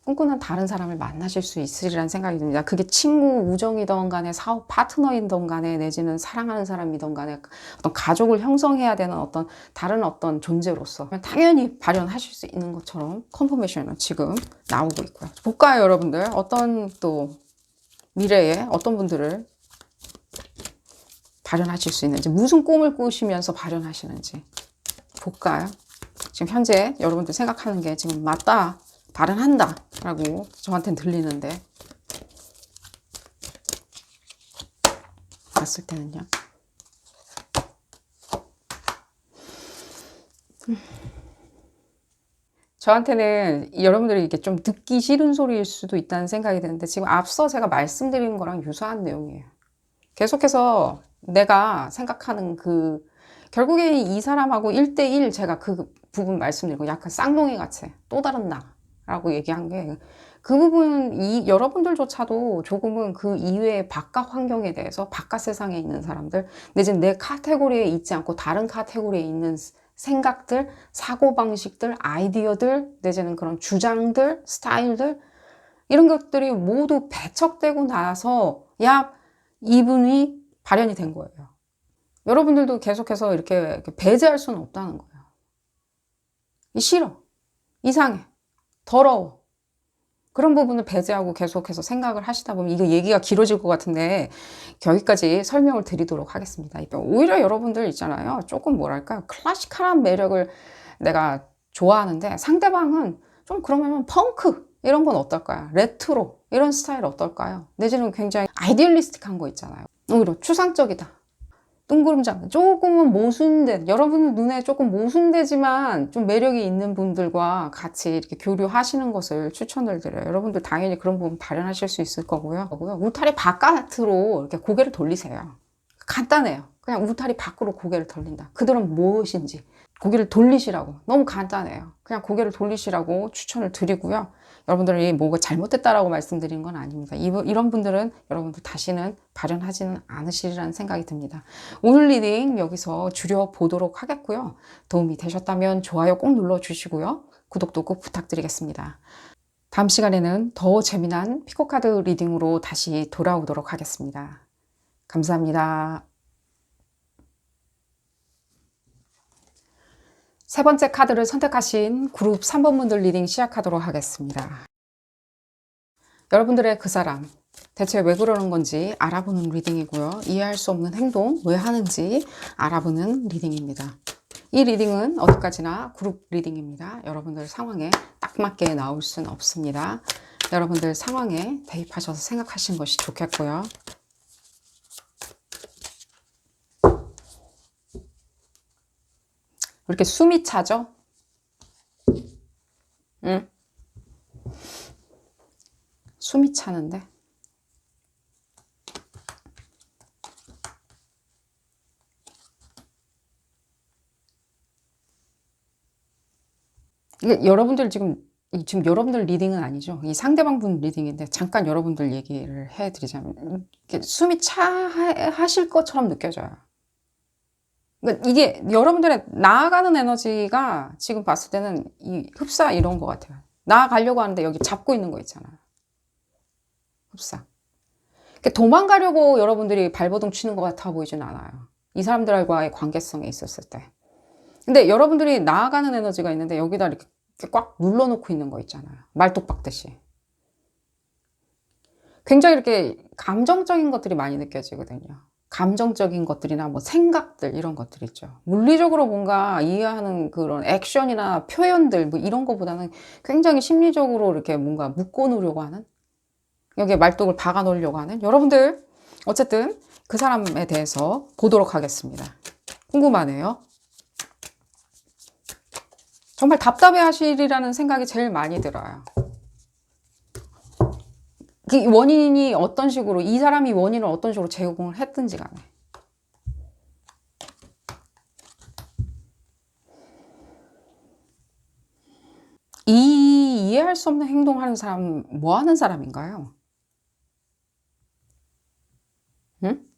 꿈꾸는 다른 사람을 만나실 수 있으리라는 생각이 듭니다. 그게 친구, 우정이든 간에 사업 파트너이든 간에 내지는 사랑하는 사람이든 간에 어떤 가족을 형성해야 되는 어떤 다른 어떤 존재로서 당연히 발현하실 수 있는 것처럼 컨퍼메이션은 지금 나오고 있고요. 볼까요, 여러분들? 어떤 또 미래에 어떤 분들을 발현하실 수 있는지, 무슨 꿈을 꾸시면서 발현하시는지 볼까요? 지금 현재 여러분들 생각하는 게 지금 맞다, 발현한다 라고 저한테는 들리는데 봤을 때는요. 저한테는 여러분들이 이게 좀 듣기 싫은 소리일 수도 있다는 생각이 드는데 지금 앞서 제가 말씀드린 거랑 유사한 내용이에요. 계속해서 내가 생각하는 결국에 이 사람하고 1대1 제가 그 부분 말씀드리고 약간 쌍둥이 같이 또 다른 나라고 얘기한 게 그 부분 여러분들조차도 조금은 그 이외의 바깥 환경에 대해서 바깥 세상에 있는 사람들 내지는 내 카테고리에 있지 않고 다른 카테고리에 있는 생각들, 사고방식들, 아이디어들 내지는 그런 주장들, 스타일들 이런 것들이 모두 배척되고 나서 이분이 발현이 된 거예요. 여러분들도 계속해서 이렇게 배제할 수는 없다는 거예요. 싫어, 이상해, 더러워 그런 부분을 배제하고 계속해서 생각을 하시다 보면 이게 얘기가 길어질 것 같은데 여기까지 설명을 드리도록 하겠습니다. 오히려 여러분들 있잖아요. 조금 뭐랄까 클래시컬한 매력을 내가 좋아하는데 상대방은 좀 그러면 펑크 이런 건 어떨까요? 레트로 이런 스타일 어떨까요? 내지는 굉장히 아이디얼리스틱한 거 있잖아요. 오히려 추상적이다. 둥그름장 조금은 모순된 여러분 눈에 조금 모순되지만 좀 매력이 있는 분들과 같이 이렇게 교류하시는 것을 추천을 드려요. 여러분들 당연히 그런 부분 발현하실 수 있을 거고요. 울타리 바깥으로 이렇게 고개를 돌리세요. 간단해요. 그냥 울타리 밖으로 고개를 돌린다. 그들은 무엇인지 고개를 돌리시라고. 너무 간단해요. 그냥 고개를 돌리시라고 추천을 드리고요. 여러분들이 뭐가 잘못됐다라고 말씀드린 건 아닙니다. 이런 분들은 여러분들 다시는 발현하지는 않으시리라는 생각이 듭니다. 오늘 리딩 여기서 줄여보도록 하겠고요. 도움이 되셨다면 좋아요 꼭 눌러주시고요. 구독도 꼭 부탁드리겠습니다. 다음 시간에는 더 재미난 피코카드 리딩으로 다시 돌아오도록 하겠습니다. 감사합니다. 세 번째 카드를 선택하신 그룹 3번 분들 리딩 시작하도록 하겠습니다. 여러분들의 그 사람, 대체 왜 그러는 건지 알아보는 리딩이고요. 이해할 수 없는 행동 왜 하는지 알아보는 리딩입니다. 이 리딩은 어디까지나 그룹 리딩입니다. 여러분들 상황에 딱 맞게 나올 수는 없습니다. 여러분들 상황에 대입하셔서 생각하시는 것이 좋겠고요. 이렇게 숨이 차죠? 응? 숨이 차는데? 이게 여러분들 지금 여러분들 리딩은 아니죠. 이 상대방 분 리딩인데 잠깐 여러분들 얘기를 해드리자면 숨이 하실 것처럼 느껴져요. 그러니까 이게 여러분들의 나아가는 에너지가 지금 봤을 때는 이 흡사 이런 것 같아요. 나아가려고 하는데 여기 잡고 있는 거 있잖아요. 흡사. 도망가려고 여러분들이 발버둥 치는 것 같아 보이진 않아요. 이 사람들과의 관계성에 있었을 때. 근데 여러분들이 나아가는 에너지가 있는데 여기다 이렇게 꽉 눌러놓고 있는 거 있잖아요. 말뚝 박듯이. 굉장히 이렇게 감정적인 것들이 많이 느껴지거든요. 감정적인 것들이나 뭐 생각들 이런 것들 있죠. 물리적으로 뭔가 이해하는 그런 액션이나 표현들 뭐 이런 거보다는 굉장히 심리적으로 이렇게 뭔가 묶어놓으려고 하는, 여기에 말뚝을 박아 놓으려고 하는, 여러분들 어쨌든 그 사람에 대해서 보도록 하겠습니다. 궁금하네요. 정말 답답해 하시리라는 생각이 제일 많이 들어요. 그 원인이 어떤 식으로, 이 사람이 원인을 어떤 식으로 제공을 했든지 간에. 이 이해할 수 없는 행동하는 사람, 뭐 하는 사람인가요? 응?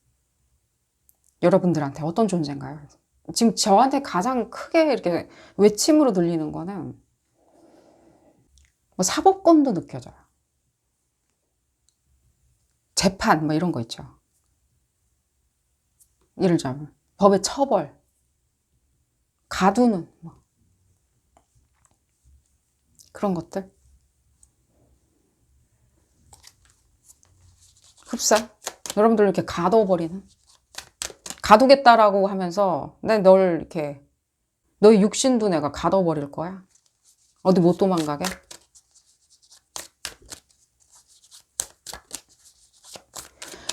여러분들한테 어떤 존재인가요? 지금 저한테 가장 크게 이렇게 외침으로 들리는 거는 뭐 사법권도 느껴져요. 재판 뭐 이런 거 있죠. 예를 들자면 법의 처벌, 가두는 뭐 그런 것들. 흡사. 여러분들 이렇게 가둬버리는. 가두겠다라고 하면서 널 이렇게 너의 육신도 내가 가둬버릴 거야. 어디 못 도망가게.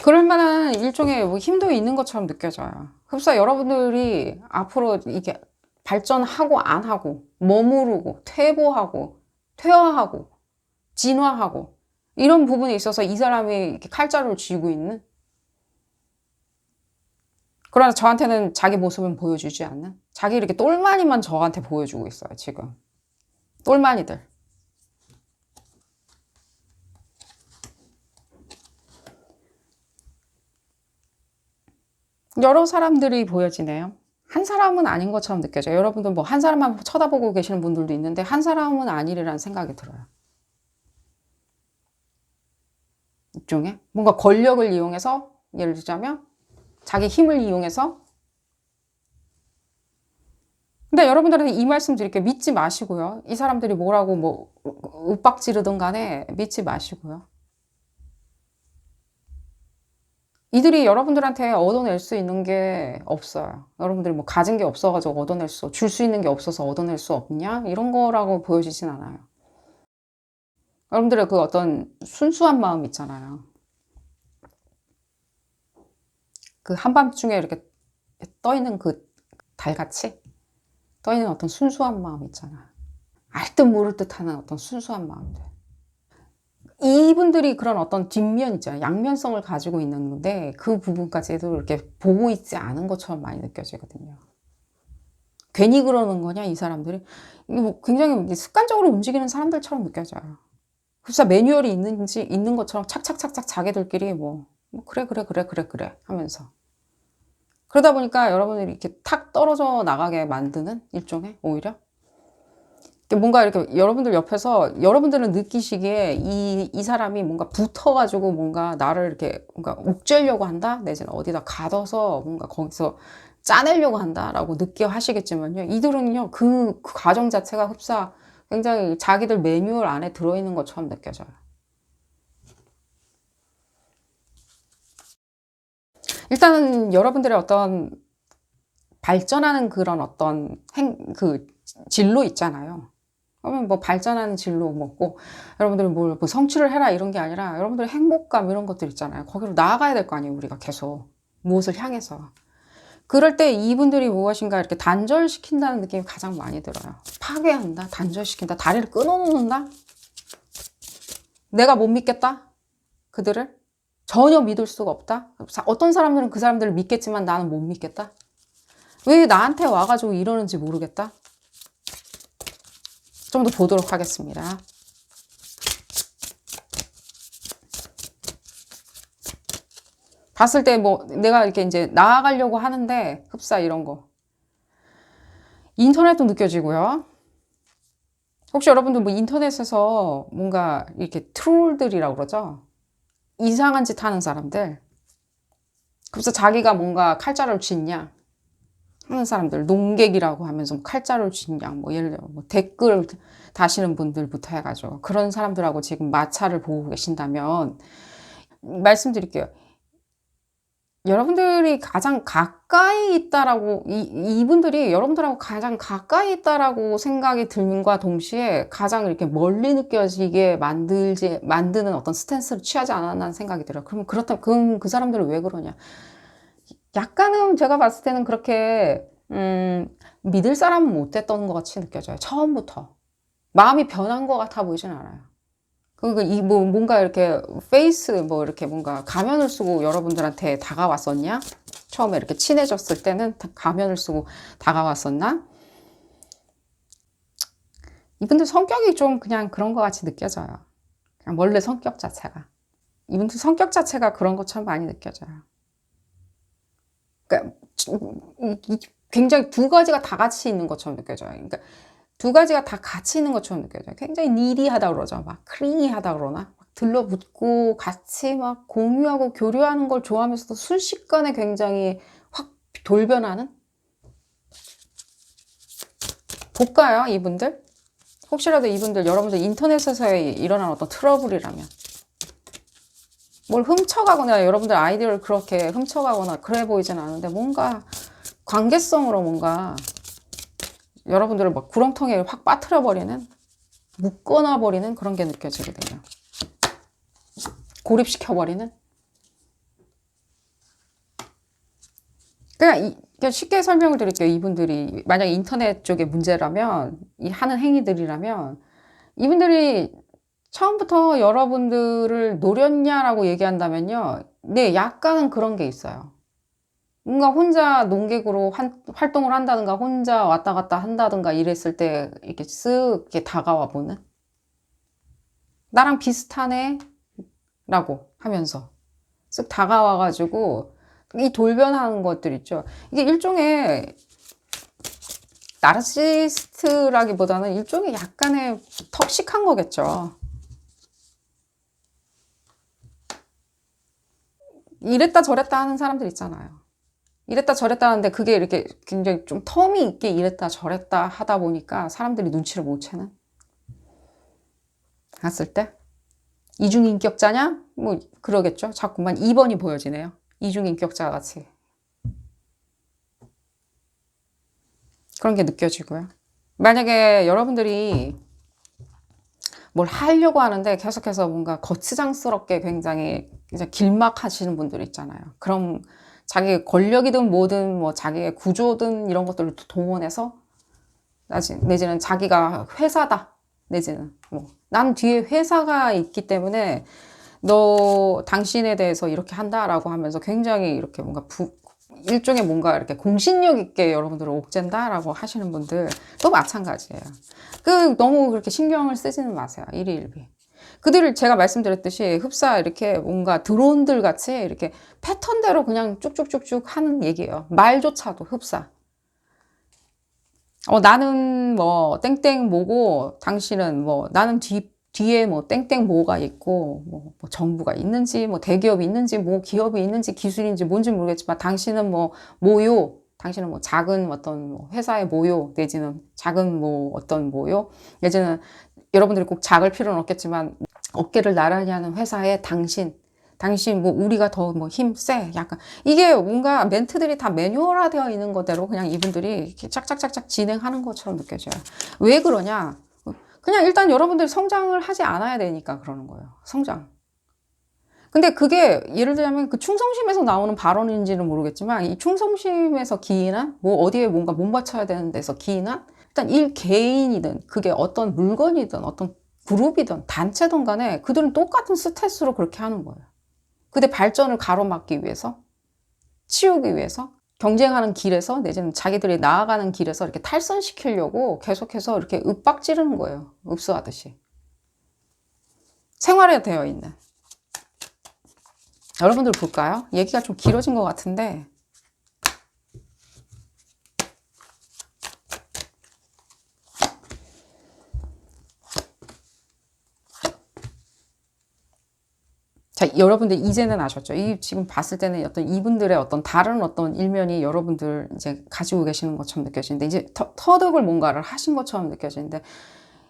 그럴 만한 일종의 뭐 힘도 있는 것처럼 느껴져요. 흡사 여러분들이 앞으로 이게 발전하고 안 하고 머무르고 퇴보하고 퇴화하고 진화하고 이런 부분에 있어서 이 사람이 이렇게 칼자루를 쥐고 있는, 그러나 저한테는 자기 모습은 보여주지 않는, 자기 이렇게 똘마니만 저한테 보여주고 있어요. 지금 똘마니들. 여러 사람들이 보여지네요. 한 사람은 아닌 것처럼 느껴져요. 여러분들 뭐 한 사람만 쳐다보고 계시는 분들도 있는데 한 사람은 아니라는 생각이 들어요. 일종의 뭔가 권력을 이용해서, 예를 들자면 자기 힘을 이용해서. 근데 여러분들한테 이 말씀 드릴게요. 믿지 마시고요. 이 사람들이 뭐라고 뭐 윽박지르든 간에 믿지 마시고요. 이들이 여러분들한테 얻어낼 수 있는 게 없어요. 여러분들이 뭐 가진 게 없어가지고 줄 수 있는 게 없어서 얻어낼 수 없냐? 이런 거라고 보여지진 않아요. 여러분들의 그 어떤 순수한 마음 있잖아요. 그 한밤중에 이렇게 떠있는 그 달같이 떠있는 어떤 순수한 마음 있잖아. 알 듯 모를 듯 하는 어떤 순수한 마음들. 이분들이 그런 어떤 뒷면 있잖아요. 양면성을 가지고 있는데 그 부분까지도 이렇게 보고 있지 않은 것처럼 많이 느껴지거든요. 괜히 그러는 거냐, 이 사람들이? 이게 뭐 굉장히 습관적으로 움직이는 사람들처럼 느껴져요. 그래서 매뉴얼이 있는 것처럼 착착착착 자기들끼리 그래 하면서. 그러다 보니까 여러분들이 이렇게 탁 떨어져 나가게 만드는 일종의, 오히려 뭔가 이렇게 여러분들 옆에서 여러분들은 느끼시기에 이 사람이 뭔가 붙어가지고 뭔가 나를 이렇게 뭔가 옥죄려고 한다, 내지는 어디다 가둬서 뭔가 거기서 짜내려고 한다라고 느껴 하시겠지만요. 이들은요, 그 과정 자체가 흡사 굉장히 자기들 매뉴얼 안에 들어있는 것처럼 느껴져요. 일단은 여러분들의 어떤 발전하는 그런 어떤 진로 있잖아요. 그러면 뭐 발전하는 진로 먹고 여러분들이 뭐 성취를 해라 이런 게 아니라 여러분들의 행복감 이런 것들 있잖아요. 거기로 나아가야 될 거 아니에요. 우리가 계속 무엇을 향해서. 그럴 때 이분들이 무엇인가 이렇게 단절시킨다는 느낌이 가장 많이 들어요. 파괴한다, 단절시킨다, 다리를 끊어놓는다. 내가 못 믿겠다. 그들을 전혀 믿을 수가 없다. 어떤 사람들은 그 사람들을 믿겠지만 나는 못 믿겠다. 왜 나한테 와가지고 이러는지 모르겠다. 좀 더 보도록 하겠습니다. 봤을 때 뭐 내가 이렇게 이제 나아가려고 하는데 흡사 이런 거 인터넷도 느껴지고요. 혹시 여러분들 뭐 인터넷에서 뭔가 이렇게 트롤들이라고 그러죠? 이상한 짓 하는 사람들. 그래서 자기가 뭔가 칼자루를 쥐냐 하는 사람들, 농객이라고 하면서 칼자루를 쥐냐, 뭐 예를 들어 뭐 댓글 다시는 분들부터 해가지고 그런 사람들하고 지금 마찰을 보고 계신다면 말씀드릴게요. 여러분들이 가장 가까이 있다라고, 이분들이 여러분들하고 가장 가까이 있다라고 생각이 들는과 동시에 가장 이렇게 멀리 느껴지게 만드는 어떤 스탠스를 취하지 않았나 생각이 들어요. 그러면 그럼 그 사람들은 왜 그러냐? 약간은 제가 봤을 때는 그렇게, 믿을 사람은 못 됐던 것 같이 느껴져요. 처음부터. 마음이 변한 것 같아 보이진 않아요. 그러니까 뭔가 이렇게 뭐 이렇게 뭔가 가면을 쓰고 여러분들한테 다가왔었냐? 처음에 이렇게 친해졌을 때는 가면을 쓰고 다가왔었나? 이분들 성격이 좀 그냥 그런 것 같이 느껴져요. 그냥 원래 성격 자체가. 이분들 성격 자체가 그런 것처럼 많이 느껴져요. 그러니까 굉장히 두 가지가 다 같이 있는 것처럼 느껴져요. 그러니까 두 가지가 다 같이 있는 것처럼 느껴져요. 굉장히 니디하다 그러죠. 막 크링이하다 그러나? 막 들러붙고 같이 막 공유하고 교류하는 걸 좋아하면서도 순식간에 굉장히 확 돌변하는? 볼까요, 이분들? 혹시라도 이분들, 여러분들 인터넷에서 일어난 어떤 트러블이라면. 뭘 훔쳐가거나, 여러분들 아이디어를 그렇게 훔쳐가거나 그래 보이진 않은데, 뭔가 관계성으로 뭔가 여러분들을 막 구렁텅이에 확 빠뜨려버리는, 묶어놔버리는 그런 게 느껴지거든요. 고립시켜버리는. 그러니까 쉽게 설명을 드릴게요. 이분들이 만약 인터넷 쪽에 문제라면, 이 하는 행위들이라면, 이분들이 처음부터 여러분들을 노렸냐라고 얘기한다면요. 네, 약간은 그런 게 있어요. 뭔가 혼자 농객으로 활동을 한다든가 혼자 왔다 갔다 한다든가 이랬을 때 이렇게 쓱 이렇게 다가와 보는, 나랑 비슷하네 라고 하면서 쓱 다가와가지고 이 돌변하는 것들 있죠. 이게 일종의 나르시스트라기보다는 일종의 약간의 턱식한 거겠죠. 이랬다 저랬다 하는 사람들 있잖아요. 이랬다 저랬다 하는데 그게 이렇게 굉장히 좀 텀이 있게 이랬다 저랬다 하다 보니까 사람들이 눈치를 못 채는? 봤을 때? 이중인격자냐? 뭐 그러겠죠. 자꾸만 2번이 보여지네요. 이중인격자 같이. 그런 게 느껴지고요. 만약에 여러분들이 뭘 하려고 하는데 계속해서 뭔가 거추장스럽게 굉장히 길막하시는 분들 있잖아요. 그럼 자기의 권력이든 뭐든 뭐 자기의 구조든 이런 것들을 동원해서 내지는 자기가 회사다. 내지는 뭐 난 뒤에 회사가 있기 때문에 당신에 대해서 이렇게 한다라고 하면서 굉장히 이렇게 뭔가 일종의 뭔가 이렇게 공신력 있게 여러분들을 옥죄다라고 하시는 분들도 마찬가지예요. 너무 그렇게 신경을 쓰지는 마세요. 일희일비. 그들을 제가 말씀드렸듯이 흡사 이렇게 뭔가 드론들 같이 이렇게 패턴대로 그냥 쭉쭉쭉쭉 하는 얘기예요. 말조차도 흡사. 나는 뭐 땡땡 뭐고 당신은 뭐 나는 뒤에 뭐 땡땡 뭐가 있고 뭐 정부가 있는지 뭐 대기업이 있는지 뭐 기업이 있는지 기술인지 뭔지 모르겠지만 당신은 뭐 모요. 당신은 뭐 작은 어떤 뭐 회사의 모요 내지는 작은 뭐 어떤 모요 내지는 여러분들이 꼭 작을 필요는 없겠지만 어깨를 나란히 하는 회사의 당신 당신 뭐 우리가 더 뭐 힘세 약간 이게 뭔가 멘트들이 다 매뉴얼화 되어 있는 거대로 그냥 이분들이 이렇게 짝짝짝짝 진행하는 것처럼 느껴져요. 왜 그러냐? 그냥 일단 여러분들이 성장을 하지 않아야 되니까 그러는 거예요. 성장. 근데 그게 예를 들자면 그 충성심에서 나오는 발언인지는 모르겠지만 이 충성심에서 기인한 뭐 어디에 뭔가 몸바쳐야 되는 데서 기인한 일단 일 개인이든 그게 어떤 물건이든 어떤 그룹이든 단체든 간에 그들은 똑같은 스탯으로 그렇게 하는 거예요. 그들의 발전을 가로막기 위해서 치우기 위해서 경쟁하는 길에서 내지는 자기들이 나아가는 길에서 이렇게 탈선시키려고 계속해서 이렇게 윽박 지르는 거예요. 읍수하듯이. 생활에 되어 있는. 여러분들 볼까요? 얘기가 좀 길어진 것 같은데 자, 여러분들 이제는 아셨죠? 이 지금 봤을 때는 어떤 이분들의 어떤 다른 어떤 일면이 여러분들 이제 가지고 계시는 것처럼 느껴지는데 이제 터득을 뭔가를 하신 것처럼 느껴지는데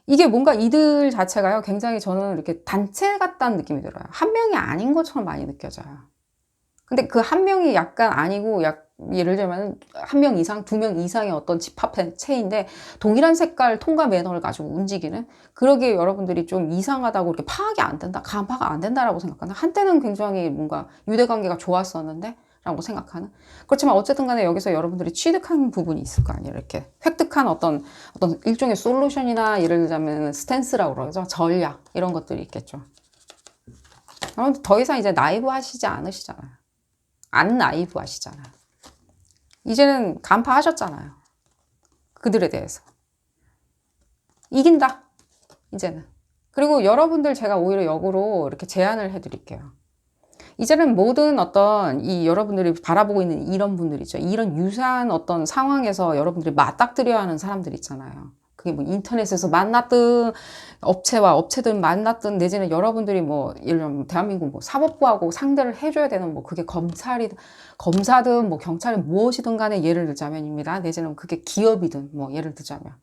이게 뭔가 이들 자체가요 굉장히 저는 이렇게 단체 같다는 느낌이 들어요. 한 명이 아닌 것처럼 많이 느껴져요. 근데 그 한 명이 약간 아니고 예를 들면 한 명 이상, 두 명 이상의 어떤 집합체인데 동일한 색깔 통과 매너를 가지고 움직이는 그러기에 여러분들이 좀 이상하다고 이렇게 파악이 안 된다, 간파가 안 된다라고 생각하는 한때는 굉장히 뭔가 유대관계가 좋았었는데 라고 생각하는 그렇지만 어쨌든 간에 여기서 여러분들이 취득한 부분이 있을 거 아니에요. 이렇게 획득한 어떤 일종의 솔루션이나 예를 들자면 스탠스라고 그러죠. 전략 이런 것들이 있겠죠. 여러분들 더 이상 이제 나이브 하시지 않으시잖아요. 안 나이브 하시잖아요. 이제는 간파하셨잖아요. 그들에 대해서. 이긴다. 이제는. 그리고 여러분들 제가 오히려 역으로 이렇게 제안을 해드릴게요. 이제는 모든 어떤 이 여러분들이 바라보고 있는 이런 분들이죠. 이런 유사한 어떤 상황에서 여러분들이 맞닥뜨려야 하는 사람들 있잖아요. 그게 뭐 인터넷에서 만났든 업체와 업체들 만났든 내지는 여러분들이 뭐 예를 들면 대한민국 뭐 사법부하고 상대를 해줘야 되는 뭐 그게 검사든 뭐 경찰은 무엇이든 간에 예를 들자면입니다. 내지는 그게 기업이든 뭐 예를 들자면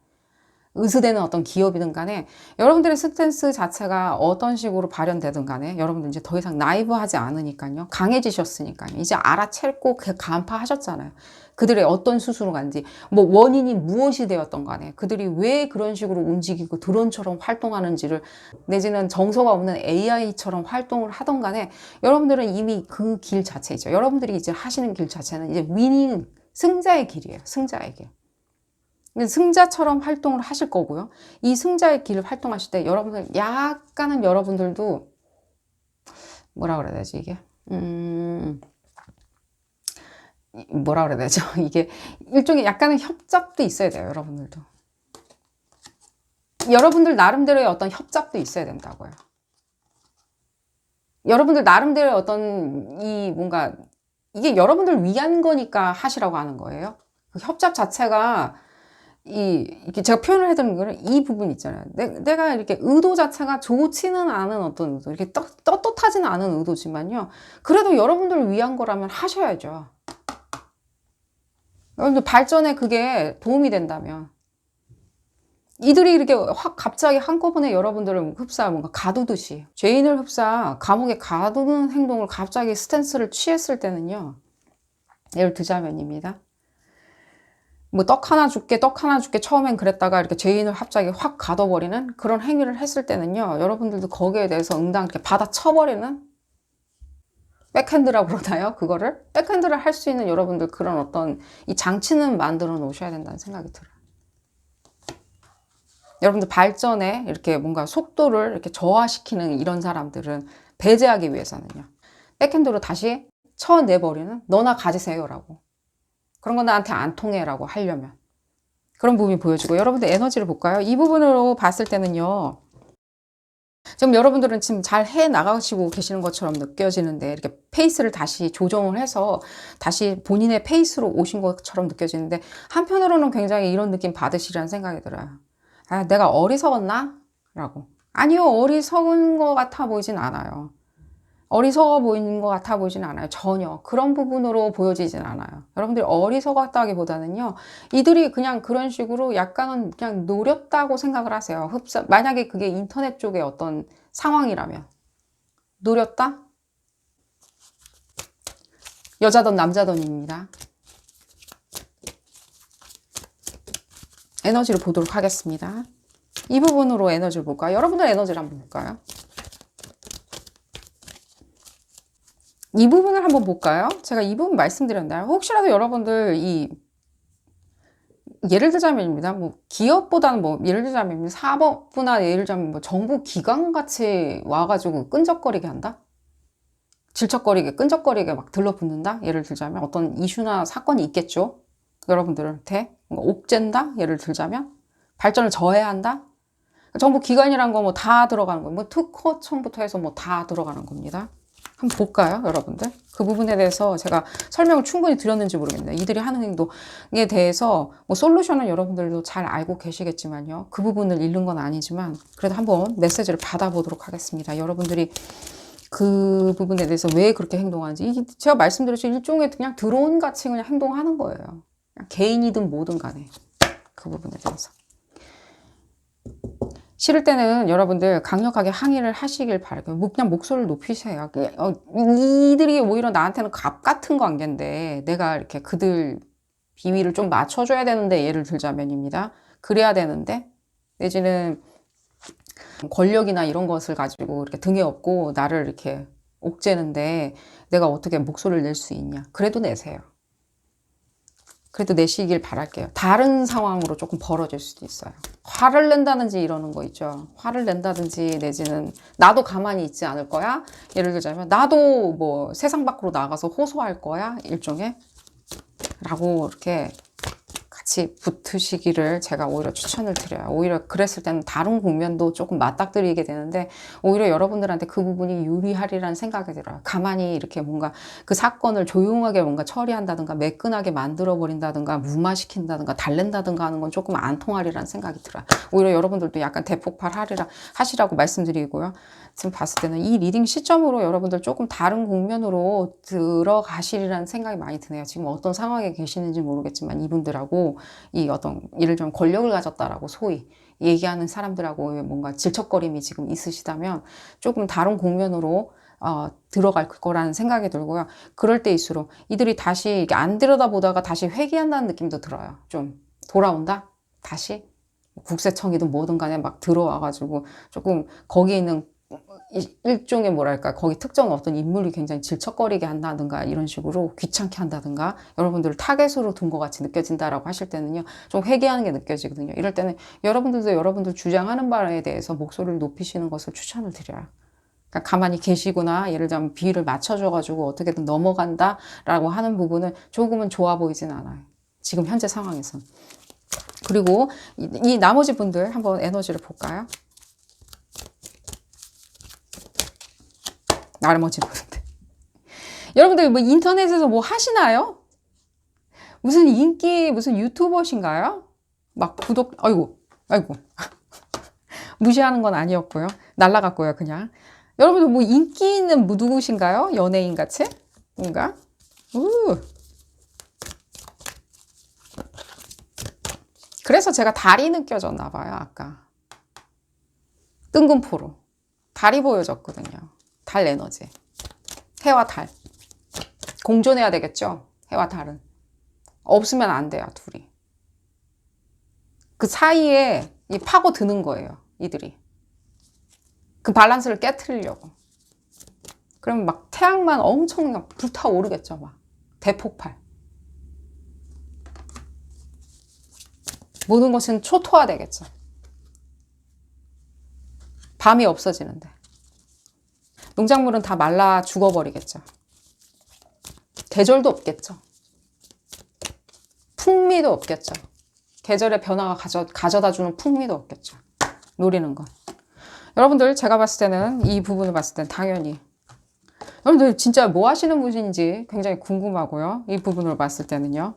의수되는 어떤 기업이든 간에 여러분들의 스탠스 자체가 어떤 식으로 발현되든 간에 여러분들 이제 더 이상 나이브하지 않으니까요. 강해지셨으니까요. 이제 알아챘고 간파하셨잖아요. 그들의 어떤 수순으로 간지 뭐 원인이 무엇이 되었던 간에 그들이 왜 그런 식으로 움직이고 드론처럼 활동하는지를 내지는 정서가 없는 AI처럼 활동을 하던 간에 여러분들은 이미 그 길 자체이죠. 여러분들이 이제 하시는 길 자체는 이제 위닝 승자의 길이에요. 승자의 길. 승자처럼 활동을 하실 거고요. 이 승자의 길을 활동하실 때 여러분들 약간은 여러분들도 뭐라 그래야 되지 이게 뭐라 그래야 되죠? 이게 일종의 약간의 협잡도 있어야 돼요. 여러분들도. 여러분들 나름대로의 어떤 협잡도 있어야 된다고요. 여러분들 나름대로의 어떤 이 뭔가 이게 여러분들 위한 거니까 하시라고 하는 거예요. 그 협잡 자체가 이렇게 제가 표현을 해드리는 거는 이 부분 있잖아요. 내가 이렇게 의도 자체가 좋지는 않은 어떤 의도, 이렇게 떳떳하지는 않은 의도지만요. 그래도 여러분들을 위한 거라면 하셔야죠. 여러분들 발전에 그게 도움이 된다면. 이들이 이렇게 확 갑자기 한꺼번에 여러분들을 뭔가 가두듯이 죄인을 감옥에 가두는 행동을 갑자기 스탠스를 취했을 때는요. 예를 들자면입니다. 뭐 떡 하나 줄게 처음엔 그랬다가 이렇게 죄인을 갑자기 확 가둬버리는 그런 행위를 했을 때는요. 여러분들도 거기에 대해서 응당 이렇게 받아쳐버리는 백핸드라고 그러나요? 그거를 백핸드를 할 수 있는 여러분들 그런 어떤 이 장치는 만들어 놓으셔야 된다는 생각이 들어요. 여러분들 발전에 이렇게 뭔가 속도를 이렇게 저하시키는 이런 사람들은 배제하기 위해서는요. 백핸드로 다시 쳐내버리는 너나 가지세요라고. 그런 건 나한테 안 통해라고 하려면. 그런 부분이 보여지고 여러분들 에너지를 볼까요? 이 부분으로 봤을 때는요. 지금 여러분들은 지금 잘 해 나가시고 계시는 것처럼 느껴지는데 이렇게 페이스를 다시 조정을 해서 다시 본인의 페이스로 오신 것처럼 느껴지는데 한편으로는 굉장히 이런 느낌 받으시라는 생각이 들어요. 아, 내가 어리석었나? 라고. 아니요, 어리석은 것 같아 보이진 않아요. 어리석어 보이는 것 같아 보이진 않아요. 전혀. 그런 부분으로 보여지진 않아요. 여러분들이 어리석었다기보다는요. 이들이 그냥 그런 식으로 약간은 그냥 노렸다고 생각을 하세요. 만약에 그게 인터넷 쪽의 어떤 상황이라면. 노렸다? 여자든 남자든입니다. 에너지를 보도록 하겠습니다. 이 부분으로 에너지를 볼까요? 여러분들 에너지를 한번 볼까요? 이 부분을 한번 볼까요? 제가 이 부분 말씀드렸나요? 혹시라도 여러분들 예를 들자면입니다. 뭐 기업보다는 뭐 예를 들자면 사법부나 예를 들자면 뭐 정부 기관 같이 와가지고 끈적거리게 한다? 질척거리게 끈적거리게 막 들러붙는다? 예를 들자면 어떤 이슈나 사건이 있겠죠? 여러분들한테 옥죄인다? 예를 들자면 발전을 저해한다? 정부 기관이란 거 뭐 다 들어가는 거예요. 뭐 특허청부터 해서 뭐 다 들어가는 겁니다. 한번 볼까요, 여러분들? 그 부분에 대해서 제가 설명을 충분히 드렸는지 모르겠네요. 이들이 하는 행동에 대해서 뭐 솔루션은 여러분들도 잘 알고 계시겠지만요. 그 부분을 잃는 건 아니지만 그래도 한번 메시지를 받아보도록 하겠습니다. 여러분들이 그 부분에 대해서 왜 그렇게 행동하는지 제가 말씀드렸죠. 일종의 그냥 드론 같이 그냥 행동하는 거예요. 그냥 개인이든 뭐든 간에 그 부분에 대해서. 싫을 때는 여러분들 강력하게 항의를 하시길 바라요. 그냥 목소리를 높이세요. 이들이 오히려 나한테는 갑 같은 관계인데 내가 이렇게 그들 비위를 좀 맞춰줘야 되는데 예를 들자면입니다. 그래야 되는데 내지는 권력이나 이런 것을 가지고 이렇게 등에 업고 나를 이렇게 옥죄는데 내가 어떻게 목소리를 낼 수 있냐. 그래도 내세요. 그래도 내시길 바랄게요. 다른 상황으로 조금 벌어질 수도 있어요. 화를 낸다든지 이러는 거 있죠. 화를 낸다든지 내지는 나도 가만히 있지 않을 거야. 예를 들자면 나도 뭐 세상 밖으로 나가서 호소할 거야. 일종의 라고 이렇게 같이 붙으시기를 제가 오히려 추천을 드려요. 오히려 그랬을 때는 다른 국면도 조금 맞닥뜨리게 되는데 오히려 여러분들한테 그 부분이 유리하리라는 생각이 들어요. 가만히 이렇게 뭔가 그 사건을 조용하게 뭔가 처리한다든가 매끈하게 만들어버린다든가 무마시킨다든가 달랜다든가 하는 건 조금 안 통하리라는 생각이 들어요. 오히려 여러분들도 약간 하시라고 말씀드리고요. 지금 봤을 때는 이 리딩 시점으로 여러분들 조금 다른 국면으로 들어가시리라는 생각이 많이 드네요. 지금 어떤 상황에 계시는지 모르겠지만 이분들하고 이 어떤 예를 들면 권력을 가졌다라고 소위 얘기하는 사람들하고 뭔가 질척거림이 지금 있으시다면 조금 다른 국면으로 들어갈 거라는 생각이 들고요. 그럴 때일수록 이들이 다시 안 들여다보다가 다시 회귀한다는 느낌도 들어요. 좀 돌아온다? 다시? 국세청이든 뭐든 간에 막 들어와가지고 조금 거기에 있는 일종의 뭐랄까 거기 특정 어떤 인물이 굉장히 질척거리게 한다든가 이런 식으로 귀찮게 한다든가 여러분들을 타겟으로 둔 것 같이 느껴진다라고 하실 때는요 좀 회개하는 게 느껴지거든요. 이럴 때는 여러분들도 여러분들 주장하는 바에 대해서 목소리를 높이시는 것을 추천을 드려요. 그러니까 가만히 계시거나 예를 들면 비위를 맞춰줘가지고 어떻게든 넘어간다라고 하는 부분은 조금은 좋아 보이진 않아요. 지금 현재 상황에서. 그리고 이 나머지 분들 한번 에너지를 볼까요? 나머지 분들. 여러분들 뭐 인터넷에서 뭐 하시나요? 무슨 인기 무슨 유튜버신가요? 막 아이고 무시하는 건 아니었고요. 날라갔고요, 그냥. 여러분들 뭐 인기 있는 누구신가요? 연예인 같이? 뭔가? 그래서 제가 달이 느껴졌나 봐요, 아까. 뜬금포로. 달이 보여졌거든요. 달 에너지. 해와 달. 공존해야 되겠죠? 해와 달은. 없으면 안 돼요, 둘이. 그 사이에 파고드는 거예요, 이들이. 그 밸런스를 깨트리려고. 그러면 막 태양만 엄청 불타오르겠죠, 막. 대폭발. 모든 것은 초토화되겠죠. 밤이 없어지는데. 농작물은 다 말라 죽어버리겠죠. 계절도 없겠죠. 풍미도 없겠죠. 계절의 변화가 가져다주는 풍미도 없겠죠. 노리는 건. 여러분들 제가 봤을 때는 이 부분을 봤을 땐 당연히 여러분들 진짜 뭐 하시는 분인지 굉장히 궁금하고요. 이 부분을 봤을 때는요.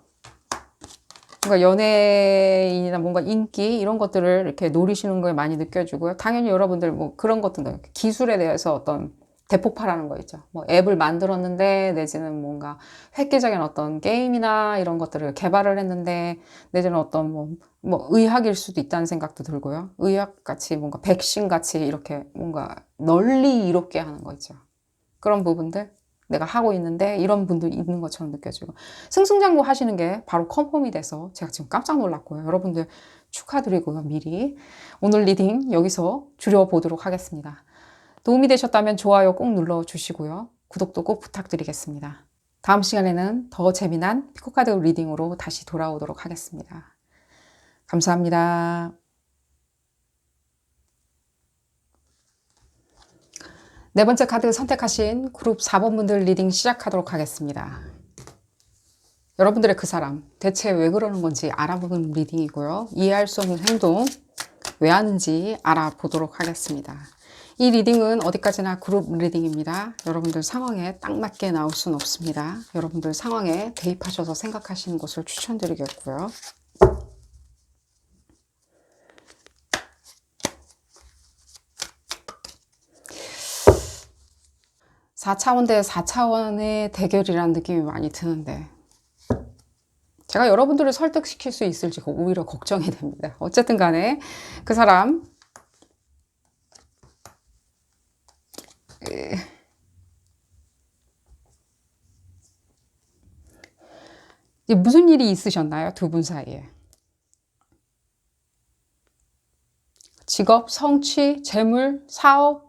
뭔가 연예인이나 뭔가 인기 이런 것들을 이렇게 노리시는 거에 많이 느껴지고요. 당연히 여러분들 뭐 그런 것들도 기술에 대해서 어떤 대폭발하는 거 있죠. 뭐 앱을 만들었는데 내지는 뭔가 획기적인 어떤 게임이나 이런 것들을 개발을 했는데 내지는 어떤 뭐 의학일 수도 있다는 생각도 들고요. 의학같이 뭔가 백신같이 이렇게 뭔가 널리 이롭게 하는 거 있죠. 그런 부분들 내가 하고 있는데 이런 분들이 있는 것처럼 느껴지고 승승장구 하시는 게 바로 컨펌이 돼서 제가 지금 깜짝 놀랐고요. 여러분들 축하드리고요. 미리 오늘 리딩 여기서 줄여보도록 하겠습니다. 도움이 되셨다면 좋아요 꼭 눌러주시고요. 구독도 꼭 부탁드리겠습니다. 다음 시간에는 더 재미난 피코카드 리딩으로 다시 돌아오도록 하겠습니다. 감사합니다. 네 번째 카드 선택하신 그룹 4번 분들 리딩 시작하도록 하겠습니다. 여러분들의 그 사람 대체 왜 그러는 건지 알아보는 리딩이고요. 이해할 수 없는 행동 왜 하는지 알아보도록 하겠습니다. 이 리딩은 어디까지나 그룹 리딩입니다. 여러분들 상황에 딱 맞게 나올 수는 없습니다. 여러분들 상황에 대입하셔서 생각하시는 것을 추천드리겠고요. 4차원 대 4차원의 대결이라는 느낌이 많이 드는데 제가 여러분들을 설득시킬 수 있을지 오히려 걱정이 됩니다. 어쨌든 간에 그 사람 무슨 일이 있으셨나요? 두 분 사이에. 직업, 성취, 재물, 사업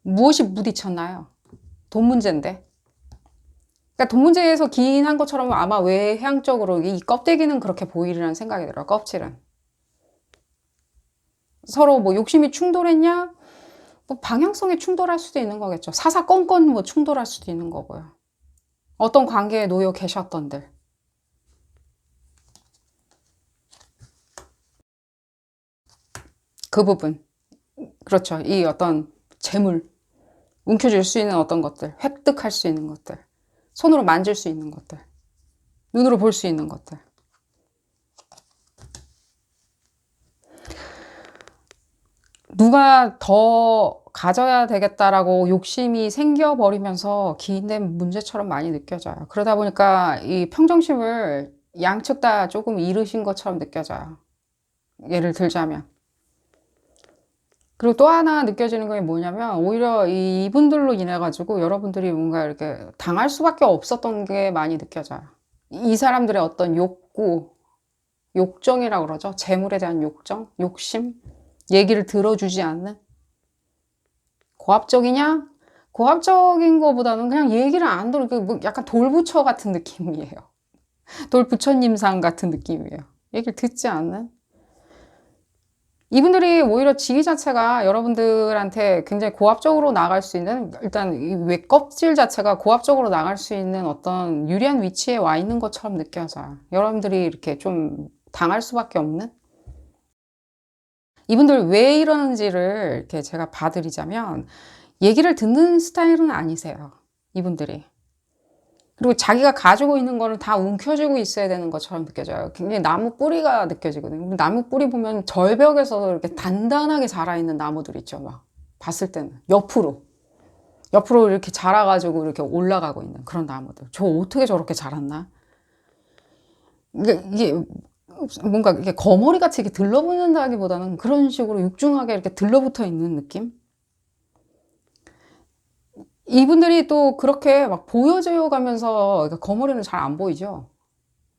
무엇이 부딪혔나요? 돈 문제인데. 그러니까 돈 문제에서 기인한 것처럼 아마 외향적으로 이 껍데기는 그렇게 보이리라는 생각이 들어요. 껍질은. 서로 뭐 욕심이 충돌했냐? 뭐 방향성이 충돌할 수도 있는 거겠죠. 사사건건 뭐 충돌할 수도 있는 거고요. 어떤 관계에 놓여 계셨던들. 그 부분. 그렇죠. 이 어떤 재물. 움켜쥘 수 있는 어떤 것들. 획득할 수 있는 것들. 손으로 만질 수 있는 것들. 눈으로 볼 수 있는 것들. 누가 더 가져야 되겠다라고 욕심이 생겨버리면서 기인된 문제처럼 많이 느껴져요. 그러다 보니까 이 평정심을 양측 다 조금 잃으신 것처럼 느껴져요. 예를 들자면. 그리고 또 하나 느껴지는 게 뭐냐면 오히려 이분들로 인해 가지고 여러분들이 뭔가 이렇게 당할 수밖에 없었던 게 많이 느껴져요. 이 사람들의 어떤 욕구, 욕정이라고 그러죠. 재물에 대한 욕정, 욕심, 얘기를 들어주지 않는. 고압적이냐? 고압적인 거보다는 그냥 얘기를 안 들어. 뭐 약간 돌부처 같은 느낌이에요. 돌부처님상 같은 느낌이에요. 얘기를 듣지 않는. 이분들이 오히려 지위 자체가 여러분들한테 굉장히 고압적으로 나갈 수 있는, 일단 이 외 껍질 자체가 고압적으로 나갈 수 있는 어떤 유리한 위치에 와 있는 것처럼 느껴져요. 여러분들이 이렇게 좀 당할 수밖에 없는? 이분들 왜 이러는지를 이렇게 제가 봐드리자면, 얘기를 듣는 스타일은 아니세요. 이분들이. 그리고 자기가 가지고 있는 거를 다 움켜쥐고 있어야 되는 것처럼 느껴져요. 굉장히 나무 뿌리가 느껴지거든요. 나무 뿌리 보면 절벽에서 이렇게 단단하게 자라있는 나무들 있죠. 막 봤을 때는 옆으로 이렇게 자라가지고 이렇게 올라가고 있는 그런 나무들. 저 어떻게 저렇게 자랐나? 이게 뭔가 이게 거머리 같이 이렇게 들러붙는다기보다는 그런 식으로 육중하게 이렇게 들러붙어 있는 느낌? 이분들이 또 그렇게 막 보여져 가면서 거머리는 잘 안 보이죠.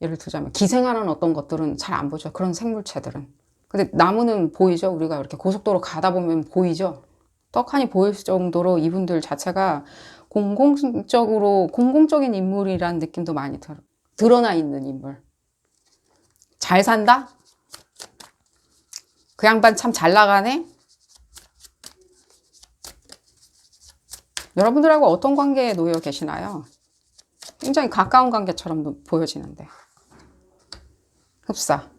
예를 들자면 기생하는 어떤 것들은 잘 안 보죠. 그런 생물체들은. 근데 나무는 보이죠. 우리가 이렇게 고속도로 가다 보면 보이죠. 떡하니 보일 정도로 이분들 자체가 공공적인 인물이라는 느낌도 많이 드러나 있는 인물. 잘 산다? 그 양반 참 잘 나가네? 여러분들하고 어떤 관계에 놓여 계시나요? 굉장히 가까운 관계처럼 보여지는데. 흡사.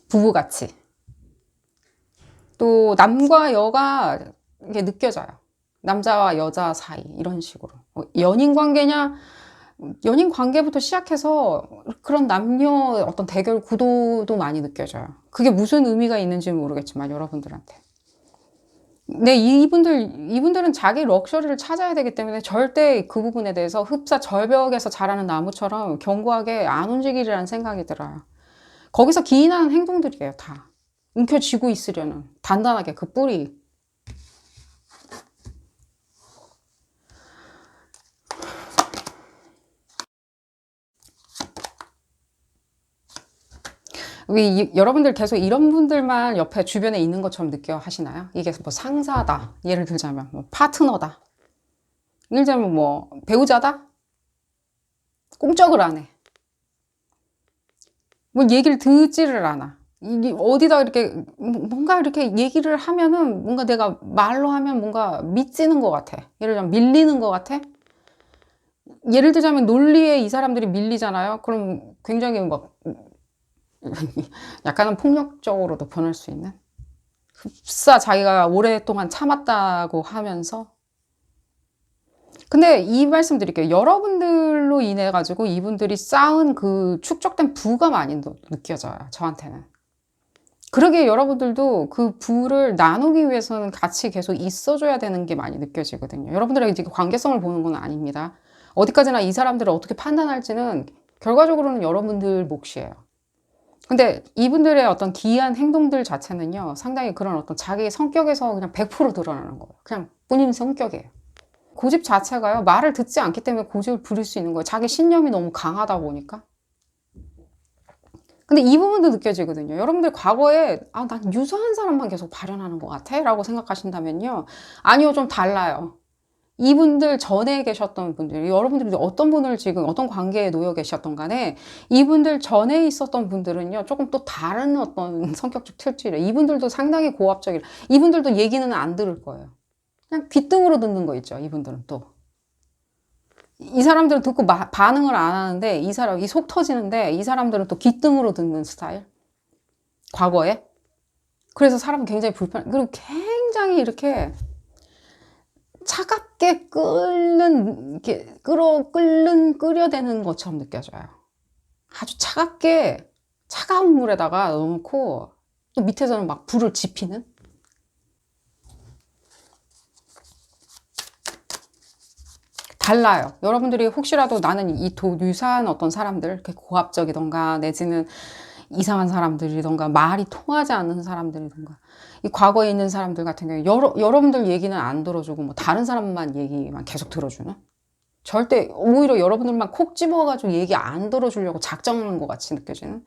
부부같이. 또 남과 여가 이게 느껴져요. 남자와 여자 사이 이런 식으로. 연인 관계냐? 연인 관계부터 시작해서 그런 남녀 어떤 대결 구도도 많이 느껴져요. 그게 무슨 의미가 있는지는 모르겠지만 여러분들한테. 네, 이분들은 자기 럭셔리를 찾아야 되기 때문에 절대 그 부분에 대해서 흡사 절벽에서 자라는 나무처럼 견고하게 안 움직이리라는 생각이 들어요. 거기서 기인하는 행동들이에요, 다. 움켜쥐고 있으려는. 단단하게 그 뿌리. 여러분들 계속 이런 분들만 옆에 주변에 있는 것처럼 느껴 하시나요? 이게 뭐 상사다. 예를 들자면 뭐 파트너다. 예를 들자면 뭐 배우자다? 꼼짝을 안 해. 뭐 얘기를 듣지를 않아. 이게 어디다 이렇게 뭔가 이렇게 얘기를 하면은 뭔가 내가 말로 하면 뭔가 미치는 것 같아. 예를 들자면 밀리는 것 같아. 예를 들자면 논리에 이 사람들이 밀리잖아요. 그럼 굉장히 막 약간은 폭력적으로도 변할 수 있는. 흡사 자기가 오랫동안 참았다고 하면서. 근데 이 말씀 드릴게요. 여러분들로 인해 가지고 이분들이 쌓은 그 축적된 부가 많이 느껴져요. 저한테는. 그러게 여러분들도 그 부를 나누기 위해서는 같이 계속 있어줘야 되는 게 많이 느껴지거든요. 여러분들의 이제 관계성을 보는 건 아닙니다. 어디까지나 이 사람들을 어떻게 판단할지는 결과적으로는 여러분들 몫이에요. 근데 이분들의 어떤 기이한 행동들 자체는요, 상당히 그런 어떤 자기 성격에서 그냥 100% 드러나는 거예요. 그냥 본인 성격이에요. 고집 자체가요, 말을 듣지 않기 때문에 고집을 부릴 수 있는 거예요. 자기 신념이 너무 강하다 보니까. 근데 이 부분도 느껴지거든요. 여러분들 과거에, 아, 난 유사한 사람만 계속 발현하는 것 같아? 라고 생각하신다면요. 아니요, 좀 달라요. 이분들 전에 계셨던 분들, 여러분들이 어떤 분을 지금 어떤 관계에 놓여 계셨던 간에 이분들 전에 있었던 분들은요, 조금 또 다른 어떤 성격적 특질이에요. 이분들도 상당히 고압적이에요. 이분들도 얘기는 안 들을 거예요. 그냥 귓등으로 듣는 거 있죠, 이분들은 또. 이 사람들은 듣고 반응을 안 하는데, 이 속 터지는데, 이 사람들은 또 귓등으로 듣는 스타일. 과거에. 그래서 사람은 굉장히 불편, 그리고 굉장히 이렇게 차갑게 이렇게 끓여대는 것처럼 느껴져요. 아주 차갑게, 차가운 물에다가 넣고, 또 밑에서는 막 불을 지피는? 달라요. 여러분들이 혹시라도 나는 유사한 어떤 사람들, 이렇게 고압적이던가, 내지는 이상한 사람들이던가, 말이 통하지 않는 사람들이던가, 이 과거에 있는 사람들 같은 경우에 여러분들 얘기는 안 들어주고, 뭐 다른 사람만 얘기만 계속 들어주는? 절대, 오히려 여러분들만 콕 집어가지고 얘기 안 들어주려고 작정하는 것 같이 느껴지는?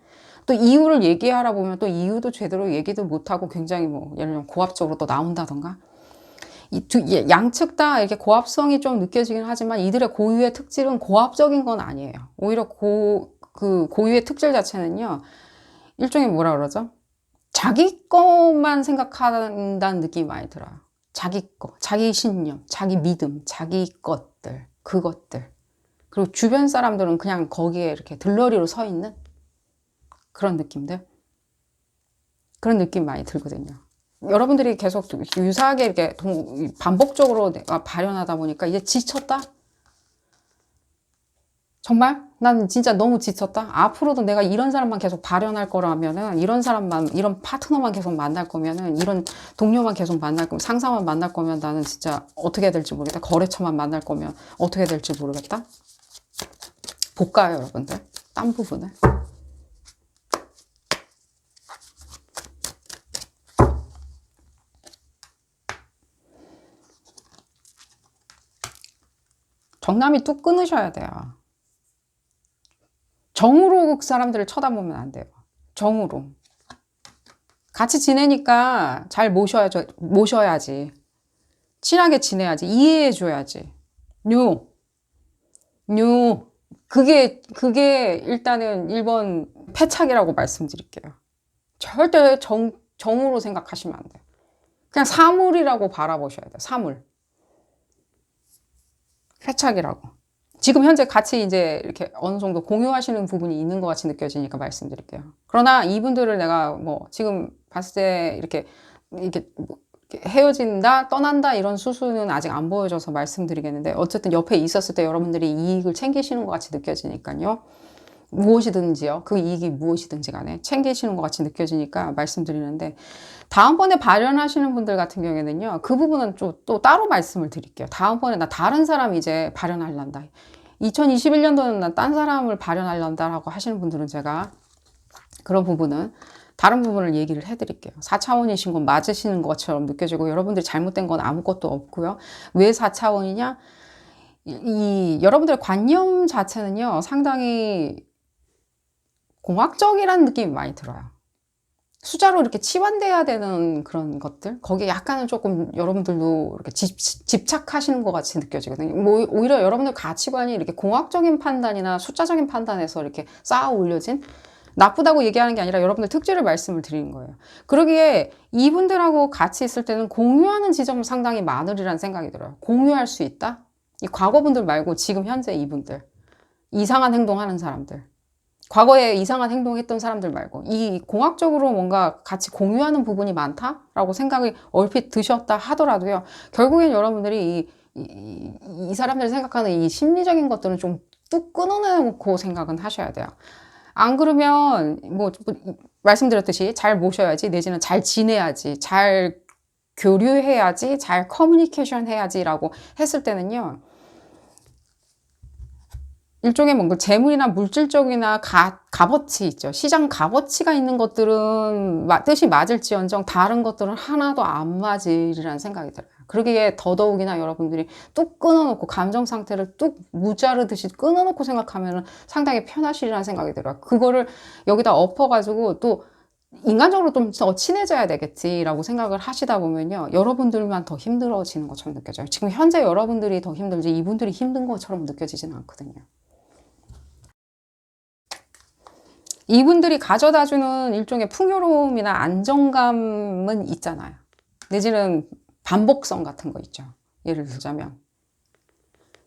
또 이유를 얘기하라 보면 또 이유도 제대로 얘기도 못하고 굉장히 뭐, 예를 들면 고압적으로 또 나온다던가, 양측 다 이렇게 고압성이 좀 느껴지긴 하지만 이들의 고유의 특질은 고압적인 건 아니에요. 오히려 그 고유의 특질 자체는요, 일종의 뭐라 그러죠? 자기 것만 생각한다는 느낌이 많이 들어요. 자기 거, 자기 신념, 자기 믿음, 자기 것들, 그것들. 그리고 주변 사람들은 그냥 거기에 이렇게 들러리로 서 있는 그런 느낌들. 그런 느낌 많이 들거든요. 여러분들이 계속 유사하게 이렇게 반복적으로 내가 발현하다 보니까 이제 지쳤다? 정말? 난 진짜 너무 지쳤다? 앞으로도 내가 이런 사람만 계속 발현할 거라면은, 이런 사람만, 이런 파트너만 계속 만날 거면은, 이런 동료만 계속 만날 거면, 상사만 만날 거면 나는 진짜 어떻게 해야 될지 모르겠다. 거래처만 만날 거면 어떻게 해야 될지 모르겠다. 볼까요, 여러분들? 딴 부분을. 정남이 뚝 끊으셔야 돼요. 정으로 사람들을 쳐다보면 안 돼요. 정으로. 같이 지내니까 잘 모셔야지. 친하게 지내야지. 이해해줘야지. 그게 일단은 1번 패착이라고 말씀드릴게요. 절대 정으로 생각하시면 안 돼요. 그냥 사물이라고 바라보셔야 돼요. 사물. 패착이라고. 지금 현재 같이 이제 이렇게 어느 정도 공유하시는 부분이 있는 것 같이 느껴지니까 말씀드릴게요. 그러나 이분들을 내가 뭐 지금 봤을 때 이렇게 헤어진다, 떠난다 이런 수순은 아직 안 보여줘서 말씀드리겠는데 어쨌든 옆에 있었을 때 여러분들이 이익을 챙기시는 것 같이 느껴지니까요. 무엇이든지요. 그 이익이 무엇이든지 간에 챙기시는 것 같이 느껴지니까 말씀드리는데 다음번에 발현하시는 분들 같은 경우에는요. 그 부분은 또 따로 말씀을 드릴게요. 다음번에 나 다른 사람 이제 발현하려다. 2021년도는 난 딴 사람을 발현하려다라고 하시는 분들은 제가 그런 부분은 다른 부분을 얘기를 해드릴게요. 4차원이신 건 맞으시는 것처럼 느껴지고 여러분들이 잘못된 건 아무것도 없고요. 왜 4차원이냐? 여러분들의 관념 자체는요. 상당히 공학적이라는 느낌이 많이 들어요. 숫자로 이렇게 치환돼야 되는 그런 것들, 거기에 약간은 조금 여러분들도 이렇게 집착하시는 것 같이 느껴지거든요. 뭐 오히려 여러분들 가치관이 이렇게 공학적인 판단이나 숫자적인 판단에서 이렇게 쌓아 올려진, 나쁘다고 얘기하는 게 아니라 여러분들 특질을 말씀을 드리는 거예요. 그러기에 이분들하고 같이 있을 때는 공유하는 지점은 상당히 많으리라는 생각이 들어요. 공유할 수 있다? 이 과거분들 말고 지금 현재 이분들, 이상한 행동하는 사람들, 과거에 이상한 행동했던 사람들 말고 이 공학적으로 뭔가 같이 공유하는 부분이 많다라고 생각이 얼핏 드셨다 하더라도요. 결국엔 여러분들이 이 사람들이 생각하는 이 심리적인 것들은 좀 뚝 끊어내놓고 생각은 하셔야 돼요. 안 그러면 뭐 말씀드렸듯이 잘 모셔야지, 내지는 잘 지내야지, 잘 교류해야지, 잘 커뮤니케이션 해야지라고 했을 때는요. 일종의 뭔가 재물이나 물질적이나 값어치 있죠. 시장 값어치가 있는 것들은 뜻이 맞을지언정 다른 것들은 하나도 안 맞으리라는 생각이 들어요. 그러기에 더더욱이나 여러분들이 뚝 끊어놓고 감정 상태를 뚝 무자르듯이 끊어놓고 생각하면 상당히 편하시리라는 생각이 들어요. 그거를 여기다 엎어가지고 또 인간적으로 좀 더 친해져야 되겠지라고 생각을 하시다 보면요. 여러분들만 더 힘들어지는 것처럼 느껴져요. 지금 현재 여러분들이 더 힘들지 이분들이 힘든 것처럼 느껴지지는 않거든요. 이분들이 가져다주는 일종의 풍요로움이나 안정감은 있잖아요. 내지는 반복성 같은 거 있죠. 예를 들자면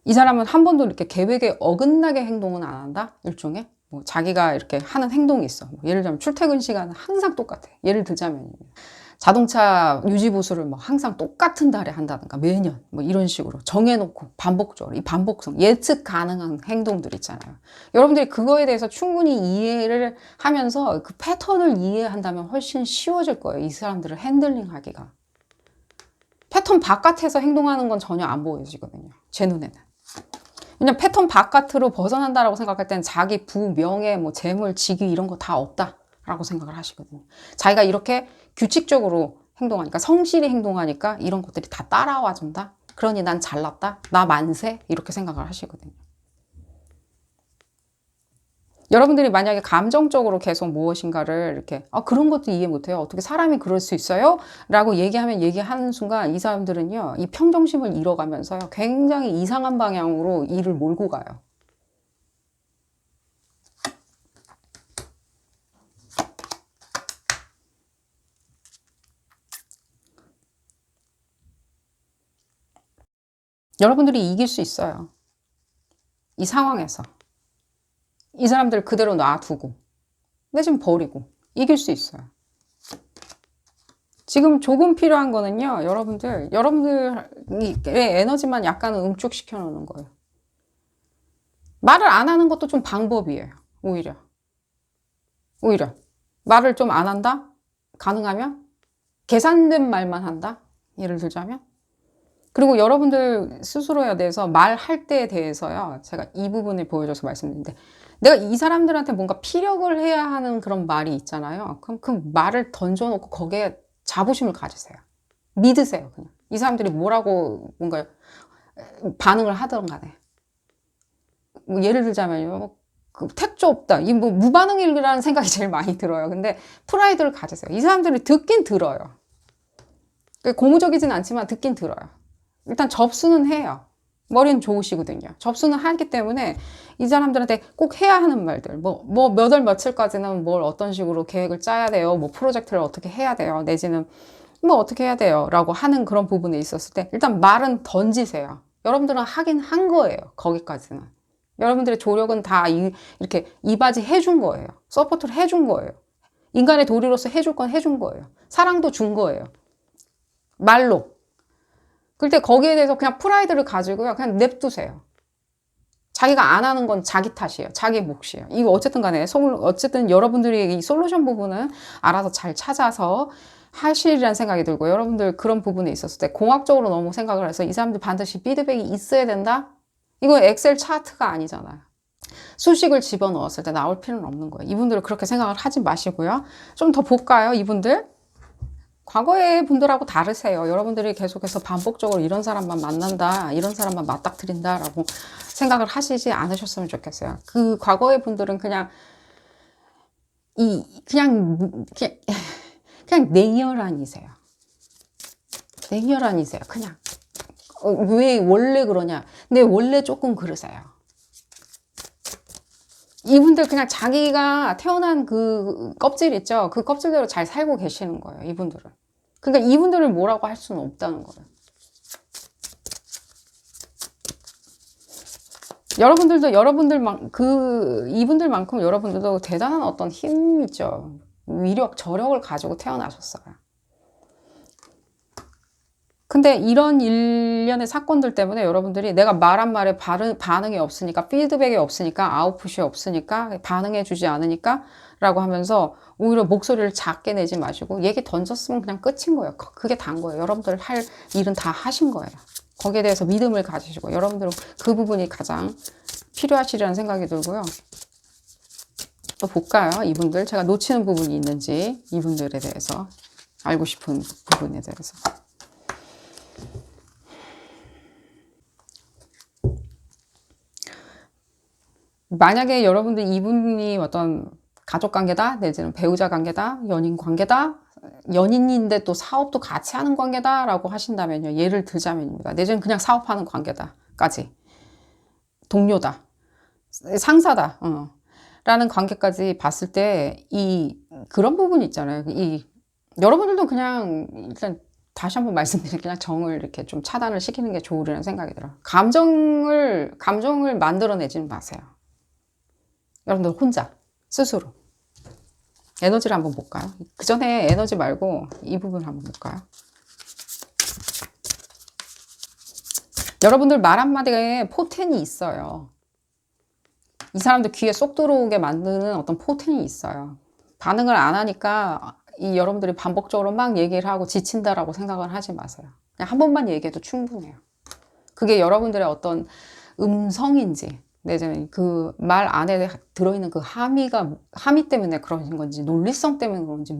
이 사람은 한 번도 이렇게 계획에 어긋나게 행동은 안 한다? 일종의 뭐 자기가 이렇게 하는 행동이 있어. 뭐 예를 들자면 출퇴근 시간은 항상 똑같아. 예를 들자면 자동차 유지 보수를 뭐 항상 똑같은 달에 한다든가 매년 뭐 이런 식으로 정해놓고 반복적으로 이 반복성, 예측 가능한 행동들 있잖아요. 여러분들이 그거에 대해서 충분히 이해를 하면서 그 패턴을 이해한다면 훨씬 쉬워질 거예요. 이 사람들을 핸들링하기가. 패턴 바깥에서 행동하는 건 전혀 안 보여지거든요. 제 눈에는. 왜냐면 패턴 바깥으로 벗어난다라고 생각할 때는 자기 부, 명예, 뭐 재물, 직위 이런 거 다 없다라고 생각을 하시거든요. 자기가 이렇게 규칙적으로 행동하니까, 성실히 행동하니까 이런 것들이 다 따라와 준다. 그러니 난 잘났다. 나 만세. 이렇게 생각을 하시거든요. 여러분들이 만약에 감정적으로 계속 무엇인가를 이렇게 그런 것도 이해 못해요. 어떻게 사람이 그럴 수 있어요? 라고 얘기하는 순간 이 사람들은요. 이 평정심을 잃어가면서요. 굉장히 이상한 방향으로 일을 몰고 가요. 여러분들이 이길 수 있어요. 이 상황에서. 이 사람들 그대로 놔두고 내지는 버리고 이길 수 있어요. 지금 조금 필요한 거는요. 여러분들의 에너지만 약간은 응축시켜 놓는 거예요. 말을 안 하는 것도 좀 방법이에요. 오히려 말을 좀 안 한다? 가능하면 계산된 말만 한다? 예를 들자면 그리고 여러분들 스스로에 대해서 말할 때에 대해서요. 제가 이 부분을 보여줘서 말씀드리는데 내가 이 사람들한테 뭔가 피력을 해야 하는 그런 말이 있잖아요. 그럼 그 말을 던져놓고 거기에 자부심을 가지세요. 믿으세요. 그냥 이 사람들이 뭐라고 뭔가 반응을 하든 간에 뭐 예를 들자면요. 그 택조 없다. 이 뭐 무반응이라는 생각이 제일 많이 들어요. 근데 프라이드를 가지세요. 이 사람들이 듣긴 들어요. 고무적이진 않지만 듣긴 들어요. 일단 접수는 해요. 머리는 좋으시거든요. 접수는 하기 때문에 이 사람들한테 꼭 해야 하는 말들, 뭐 몇 월 며칠까지는 뭘 어떤 식으로 계획을 짜야 돼요. 뭐 프로젝트를 어떻게 해야 돼요. 내지는 뭐 어떻게 해야 돼요. 라고 하는 그런 부분에 있었을 때 일단 말은 던지세요. 여러분들은 하긴 한 거예요. 거기까지는. 여러분들의 조력은 다 이렇게 이바지 해준 거예요. 서포트를 해준 거예요. 인간의 도리로서 해줄 건 해준 거예요. 사랑도 준 거예요. 말로. 그때 거기에 대해서 그냥 프라이드를 가지고요. 그냥 냅두세요. 자기가 안 하는 건 자기 탓이에요. 자기 몫이에요. 이거 어쨌든 간에, 어쨌든 여러분들이 이 솔루션 부분은 알아서 잘 찾아서 하시리라는 생각이 들고, 여러분들 그런 부분에 있었을 때 공학적으로 너무 생각을 해서 이 사람들 반드시 피드백이 있어야 된다? 이거 엑셀 차트가 아니잖아요. 수식을 집어넣었을 때 나올 필요는 없는 거예요. 이분들은 그렇게 생각을 하지 마시고요. 좀 더 볼까요, 이분들? 과거의 분들하고 다르세요. 여러분들이 계속해서 반복적으로 이런 사람만 만난다, 이런 사람만 맞닥뜨린다 라고 생각을 하시지 않으셨으면 좋겠어요. 그 과거의 분들은 그냥 그냥 냉혈한이세요. 냉혈한이세요. 그냥. 왜 원래 그러냐? 근데 원래 조금 그러세요. 이분들 그냥 자기가 태어난 그 껍질 있죠? 그 껍질대로 잘 살고 계시는 거예요, 이분들은. 그러니까 이분들을 뭐라고 할 수는 없다는 거예요. 이분들만큼 여러분들도 대단한 어떤 힘 있죠. 위력, 저력을 가지고 태어나셨어요. 근데 이런 일련의 사건들 때문에 여러분들이 내가 말한 말에 반응이 없으니까, 피드백이 없으니까, 아웃풋이 없으니까, 반응해주지 않으니까 라고 하면서 오히려 목소리를 작게 내지 마시고 얘기 던졌으면 그냥 끝인 거예요. 그게 다인 거예요. 여러분들 할 일은 다 하신 거예요. 거기에 대해서 믿음을 가지시고 여러분들은 그 부분이 가장 필요하시리라는 생각이 들고요. 또 볼까요? 이분들 제가 놓치는 부분이 있는지, 이분들에 대해서 알고 싶은 부분에 대해서. 만약에 여러분들 이분이 어떤 가족 관계다, 내지는 배우자 관계다, 연인 관계다, 연인인데 또 사업도 같이 하는 관계다 라고 하신다면요. 예를 들자면입니다. 내지는 그냥 사업하는 관계다까지. 동료다. 상사다. 라는 관계까지 봤을 때 그런 부분이 있잖아요. 여러분들도 그냥 일단 다시 한번 말씀드리면 그냥 정을 이렇게 좀 차단을 시키는 게 좋으리라는 생각이 들어요. 감정을 만들어내지는 마세요. 여러분들 혼자 스스로 에너지를 한번 볼까요? 그 전에 에너지 말고 이 부분 한번 볼까요? 여러분들 말 한마디에 포텐이 있어요. 이 사람들 귀에 쏙 들어오게 만드는 어떤 포텐이 있어요. 반응을 안 하니까 여러분들이 반복적으로 막 얘기를 하고 지친다라고 생각을 하지 마세요. 그냥 한 번만 얘기해도 충분해요. 그게 여러분들의 어떤 음성인지, 내지는 그 말 안에 들어있는 그 함의 때문에 그런 건지, 논리성 때문에 그런지,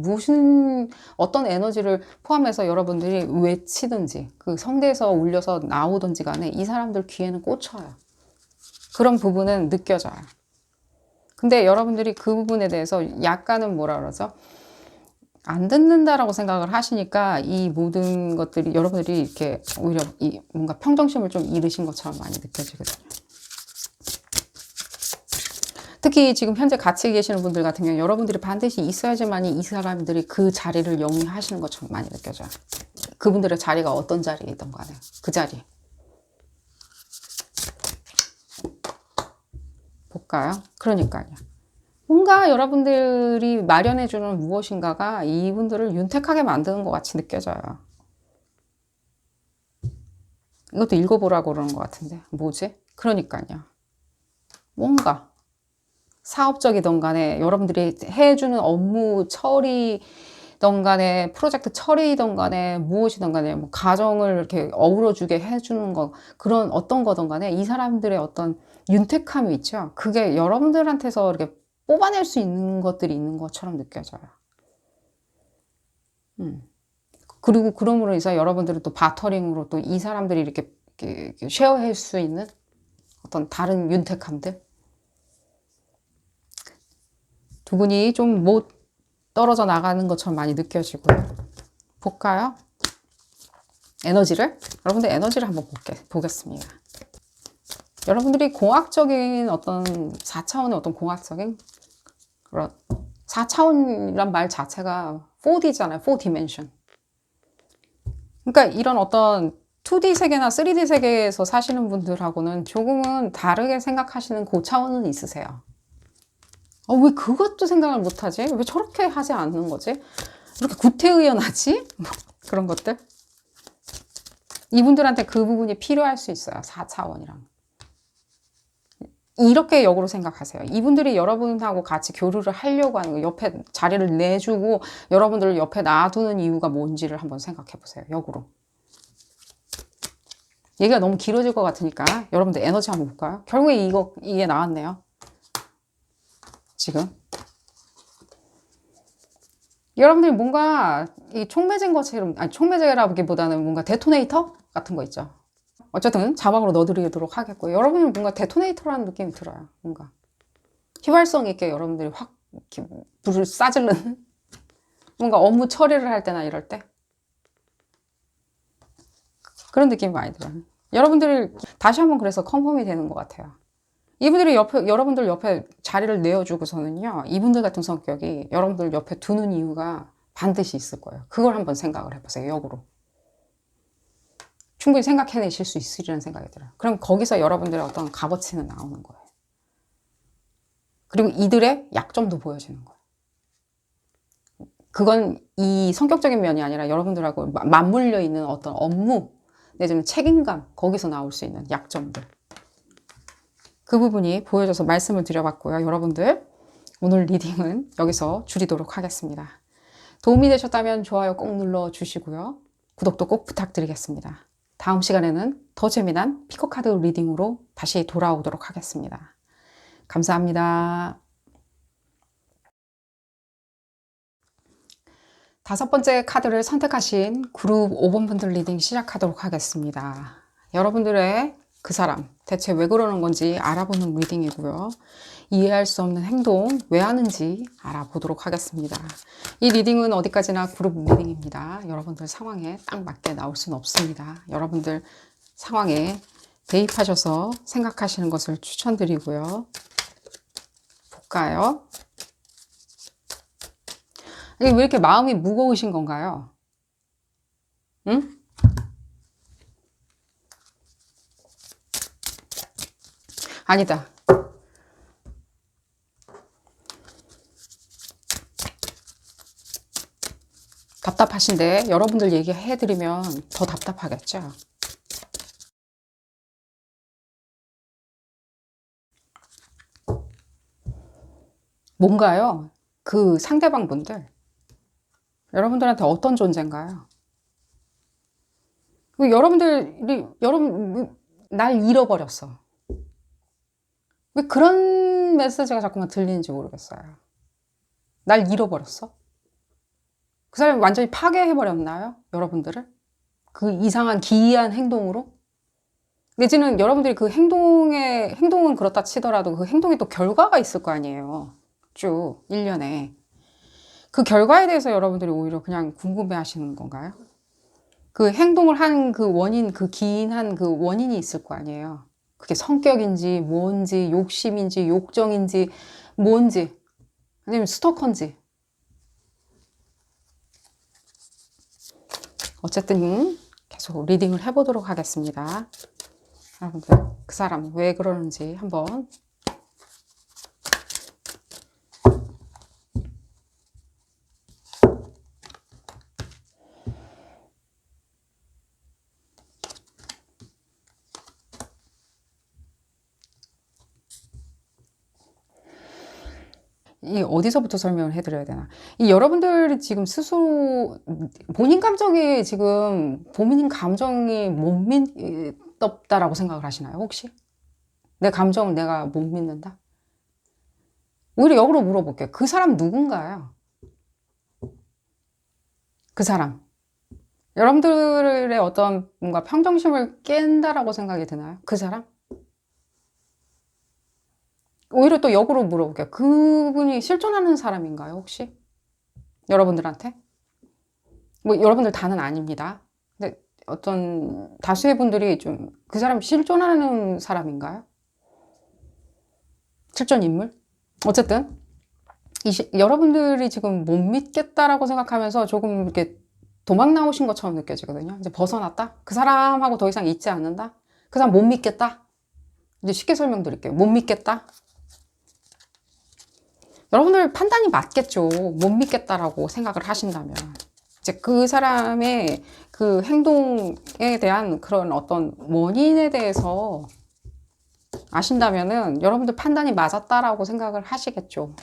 어떤 에너지를 포함해서 여러분들이 외치든지, 그 성대에서 울려서 나오든지 간에 이 사람들 귀에는 꽂혀요. 그런 부분은 느껴져요. 근데 여러분들이 그 부분에 대해서 약간은 뭐라 그러죠? 안 듣는다라고 생각을 하시니까 이 모든 것들이 여러분들이 이렇게 오히려 뭔가 평정심을 좀 잃으신 것처럼 많이 느껴지거든요. 특히 지금 현재 같이 계시는 분들 같은 경우 여러분들이 반드시 있어야지만이 이 사람들이 그 자리를 영위하시는 것처럼 많이 느껴져요. 그분들의 자리가 어떤 자리이든 간에 그 자리. 볼까요? 그러니까요. 뭔가 여러분들이 마련해주는 무엇인가가 이분들을 윤택하게 만드는 것 같이 느껴져요. 이것도 읽어보라고 그러는 것 같은데 뭐지? 그러니까요. 뭔가 사업적이든 간에 여러분들이 해주는 업무 처리든 간에 프로젝트 처리든 간에 무엇이든 간에 뭐 가정을 이렇게 어우러주게 해주는 거 그런 어떤 거든 간에 이 사람들의 어떤 윤택함이 있죠. 그게 여러분들한테서 이렇게 뽑아낼 수 있는 것들이 있는 것처럼 느껴져요. 그리고 그럼으로 인해서 여러분들은 또 바터링으로 또 이 사람들이 이렇게 쉐어할 수 있는 어떤 다른 윤택함들. 두 분이 좀 못 떨어져 나가는 것처럼 많이 느껴지고요. 볼까요? 여러분들 에너지를 한번 보겠습니다. 여러분들이 공학적인 어떤 4차원의 어떤 공학적인 그런 4차원이란 말 자체가 4D잖아요. 4디멘션. 그러니까 이런 어떤 2D 세계나 3D 세계에서 사시는 분들하고는 조금은 다르게 생각하시는 고차원은 있으세요. 왜 그것도 생각을 못하지? 왜 저렇게 하지 않는 거지? 이렇게 구태의연하지? 그런 것들. 이분들한테 그 부분이 필요할 수 있어요. 4차원이랑. 이렇게 역으로 생각하세요. 이분들이 여러분하고 같이 교류를 하려고 하는 거, 옆에 자리를 내주고 여러분들을 옆에 놔두는 이유가 뭔지를 한번 생각해 보세요. 역으로. 얘기가 너무 길어질 것 같으니까 여러분들 에너지 한번 볼까요? 결국에 이게 나왔네요. 지금. 여러분들이 뭔가 이 촉매제인 것처럼, 아니 촉매제라기보다는 뭔가 데토네이터 같은 거 있죠. 어쨌든 자막으로 넣어드리도록 하겠고요. 여러분은 뭔가 데토네이터라는 느낌이 들어요. 뭔가 휘발성 있게 여러분들이 확 이렇게 불을 싸질르는 뭔가 업무 처리를 할 때나 이럴 때 그런 느낌이 많이 들어요. 여러분들이 다시 한번 그래서 컨펌이 되는 것 같아요. 이분들이 여러분들 옆에 자리를 내어주고서는요, 이분들 같은 성격이 여러분들 옆에 두는 이유가 반드시 있을 거예요. 그걸 한번 생각을 해보세요, 역으로. 충분히 생각해내실 수 있으리라는 생각이 들어요. 그럼 거기서 여러분들의 어떤 값어치는 나오는 거예요. 그리고 이들의 약점도 보여지는 거예요. 그건 이 성격적인 면이 아니라 여러분들하고 맞물려 있는 어떤 업무, 내지는 책임감, 거기서 나올 수 있는 약점들. 그 부분이 보여져서 말씀을 드려봤고요. 여러분들, 오늘 리딩은 여기서 줄이도록 하겠습니다. 도움이 되셨다면 좋아요 꼭 눌러주시고요. 구독도 꼭 부탁드리겠습니다. 다음 시간에는 더 재미난 피코카드 리딩으로 다시 돌아오도록 하겠습니다. 감사합니다. 5번째 카드를 선택하신 그룹 5번 분들 리딩 시작하도록 하겠습니다. 여러분들의 그 사람 대체 왜 그러는 건지 알아보는 리딩이고요. 이해할 수 없는 행동 왜 하는지 알아보도록 하겠습니다. 이 리딩은 어디까지나 그룹 리딩입니다. 여러분들 상황에 딱 맞게 나올 수는 없습니다. 여러분들 상황에 대입하셔서 생각하시는 것을 추천드리고요. 볼까요? 왜 이렇게 마음이 무거우신 건가요? 응? 아니다. 답답하신데 여러분들 얘기해드리면 더 답답하겠죠? 뭔가요? 그 상대방 분들 여러분들한테 어떤 존재인가요? 여러분 날 잃어버렸어. 왜 그런 메시지가 자꾸만 들리는지 모르겠어요. 날 잃어버렸어? 그 사람이 완전히 파괴해버렸나요? 여러분들을? 그 이상한 기이한 행동으로? 내지는 여러분들이 그 행동은 그렇다 치더라도 그 행동에 또 결과가 있을 거 아니에요. 쭉 1년에. 그 결과에 대해서 여러분들이 오히려 그냥 궁금해 하시는 건가요? 그 행동을 한 그 원인, 그 기인한 그 원인이 있을 거 아니에요. 그게 성격인지, 뭔지, 욕심인지, 욕정인지, 뭔지, 아니면 스토커인지. 어쨌든 계속 리딩을 해보도록 하겠습니다. 여러분들, 그 사람 왜 그러는지 한번. 이 어디서부터 설명을 해드려야 되나? 이 여러분들이 지금 스스로 본인 감정이 지금 본인 감정이 못 믿었다라고 생각을 하시나요? 혹시 내 감정을 내가 못 믿는다? 오히려 역으로 물어볼게요. 그 사람 누군가요? 그 사람 여러분들의 어떤 뭔가 평정심을 깬다라고 생각이 드나요? 그 사람? 오히려 또 역으로 물어볼게요. 그분이 실존하는 사람인가요, 혹시? 여러분들한테? 뭐, 여러분들 다는 아닙니다. 근데 어떤 다수의 분들이 좀 그 사람이 실존하는 사람인가요? 실존 인물? 어쨌든, 여러분들이 지금 못 믿겠다라고 생각하면서 조금 이렇게 도망 나오신 것처럼 느껴지거든요. 이제 벗어났다? 그 사람하고 더 이상 있지 않는다? 그 사람 못 믿겠다? 이제 쉽게 설명드릴게요. 못 믿겠다? 여러분들 판단이 맞겠죠. 못 믿겠다라고 생각을 하신다면. 이제 그 사람의 그 행동에 대한 그런 어떤 원인에 대해서 아신다면은 여러분들 판단이 맞았다라고 생각을 하시겠죠.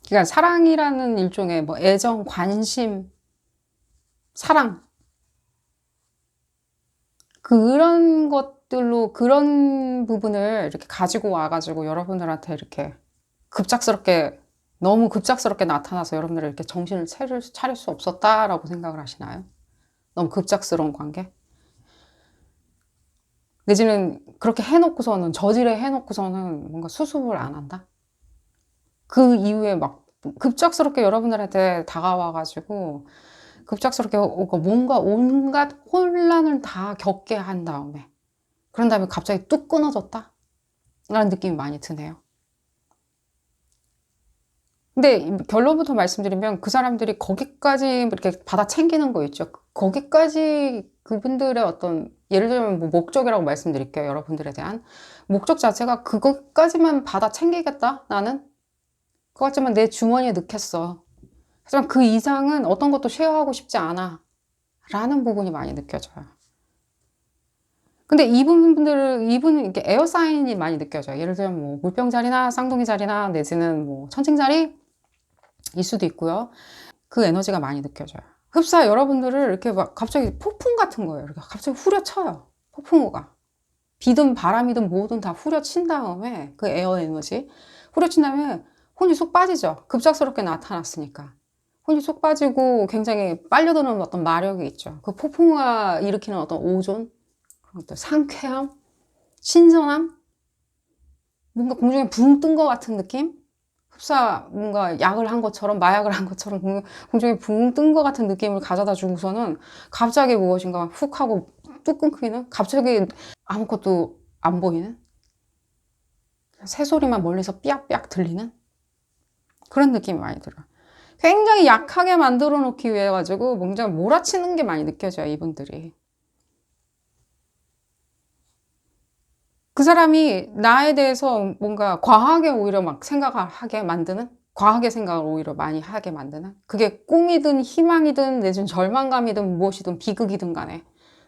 그러니까 사랑이라는 일종의 뭐 애정, 관심, 사랑 그런 것들로 그런 부분을 이렇게 가지고 와가지고 여러분들한테 이렇게 급작스럽게 너무 급작스럽게 나타나서 여러분들이 이렇게 정신을 차릴 수 없었다라고 생각을 하시나요? 너무 급작스러운 관계? 내지는 그렇게 해놓고서는, 저지레 해놓고서는 뭔가 수습을 안 한다? 그 이후에 막 급작스럽게 여러분들한테 다가와가지고 급작스럽게 뭔가 온갖 혼란을 다 겪게 한 다음에, 그런 다음에 갑자기 뚝 끊어졌다? 라는 느낌이 많이 드네요. 근데 결론부터 말씀드리면 그 사람들이 거기까지 이렇게 받아 챙기는 거 있죠. 거기까지 그분들의 어떤, 예를 들면 뭐 목적이라고 말씀드릴게요. 여러분들에 대한 목적 자체가 그것까지만 받아 챙기겠다. 나는 그것까지만 내 주머니에 넣겠어. 하지만 그 이상은 어떤 것도 쉐어하고 싶지 않아. 라는 부분이 많이 느껴져요. 근데 이분은 이렇게 에어사인이 많이 느껴져요. 예를 들면 뭐 물병자리나 쌍둥이 자리나 내지는 뭐 천칭자리 일 수도 있고요. 그 에너지가 많이 느껴져요. 흡사 여러분들을 이렇게 막 갑자기 폭풍 같은 거예요. 이렇게 갑자기 후려쳐요. 폭풍우가. 비든 바람이든 뭐든 다 후려친 다음에, 그 에어 에너지 후려친 다음에 혼이 쏙 빠지죠. 급작스럽게 나타났으니까. 혼이 쏙 빠지고 굉장히 빨려드는 어떤 마력이 있죠. 그 폭풍우가 일으키는 어떤 오존, 어떤 상쾌함, 신선함, 뭔가 공중에 붕 뜬 것 같은 느낌? 흡사 뭔가 약을 한 것처럼, 마약을 한 것처럼 공중에 붕 뜬 것 같은 느낌을 가져다 주고서는 갑자기 무엇인가 훅 하고 뚝 끊기는, 갑자기 아무것도 안 보이는, 새소리만 멀리서 삐약삐약 들리는 그런 느낌이 많이 들어요. 굉장히 약하게 만들어 놓기 위해 가지고 뭔가 몰아치는 게 많이 느껴져요, 이분들이. 그 사람이 나에 대해서 뭔가 과하게 오히려 막 생각을 하게 만드는, 과하게 생각을 오히려 많이 하게 만드는, 그게 꿈이든 희망이든 내지는 절망감이든 무엇이든 비극이든 간에,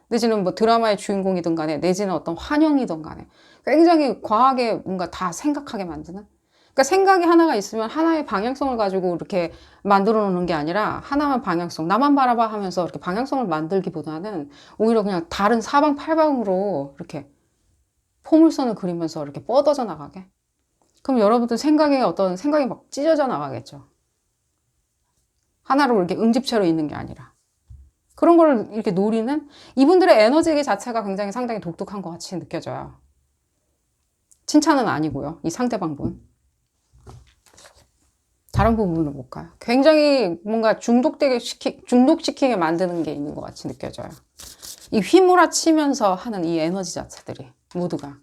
내지는 뭐 드라마의 주인공이든 간에, 내지는 어떤 환영이든 간에 굉장히 과하게 뭔가 다 생각하게 만드는, 그러니까 생각이 하나가 있으면 하나의 방향성을 가지고 이렇게 만들어 놓는 게 아니라 하나만 방향성, 나만 바라봐 하면서 이렇게 방향성을 만들기보다는 오히려 그냥 다른 사방팔방으로 이렇게 포물선을 그리면서 이렇게 뻗어져 나가게. 그럼 여러분들 어떤 생각이 막 찢어져 나가겠죠. 하나로 이렇게 응집체로 있는 게 아니라. 그런 걸 이렇게 노리는 이분들의 에너지 자체가 굉장히 상당히 독특한 것 같이 느껴져요. 칭찬은 아니고요. 이 상대방분. 다른 부분을 볼까요? 굉장히 뭔가 중독시키게 만드는 게 있는 것 같이 느껴져요. 이 휘몰아치면서 하는 이 에너지 자체들이 모두가.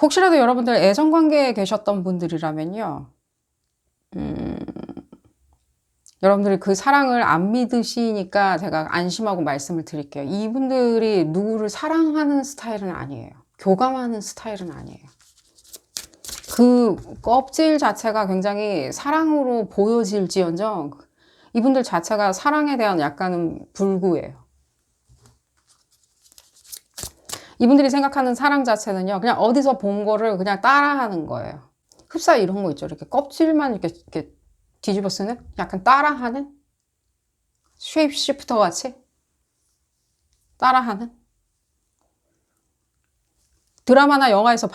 혹시라도 여러분들 애정관계에 계셨던 분들이라면요, 여러분들이 그 사랑을 안 믿으시니까 제가 안심하고 말씀을 드릴게요. 이분들이 누구를 사랑하는 스타일은 아니에요. 교감하는 스타일은 아니에요. 그 껍질 자체가 굉장히 사랑으로 보여질지언정 이분들 자체가 사랑에 대한 약간은 불구예요. 이분들이 생각하는 사랑 자체는요, 그냥 어디서 본 거를 그냥 따라하는 거예요. 흡사 이런 거 있죠. 이렇게 껍질만 이렇게 뒤집어 쓰는? 약간 따라하는? 쉐입시프터 같이? 따라하는? 드라마나 영화에서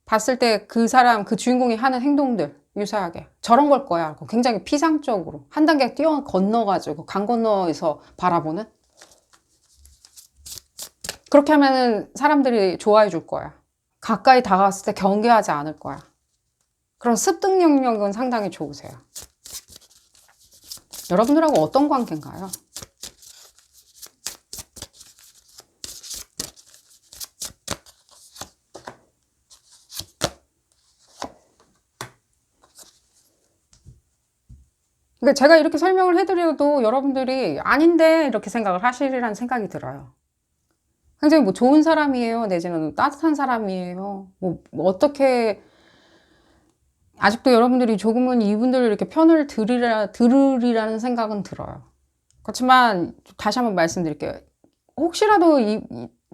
봤을 때 그 사람, 그 주인공이 하는 행동들, 유사하게. 저런 걸 거야. 굉장히 피상적으로. 한 단계 건너가지고, 강 건너에서 바라보는? 그렇게 하면은 사람들이 좋아해 줄 거야. 가까이 다가왔을 때 경계하지 않을 거야. 그런 습득 능력은 상당히 좋으세요. 여러분들하고 어떤 관계인가요? 그러니까 제가 이렇게 설명을 해드려도 여러분들이 아닌데 이렇게 생각을 하시리라는 생각이 들어요. 굉장히 뭐 좋은 사람이에요. 내지는 따뜻한 사람이에요. 뭐 어떻게 아직도 여러분들이 조금은 이분들을 이렇게 편을 들으리라는 생각은 들어요. 그렇지만 다시 한번 말씀드릴게요. 혹시라도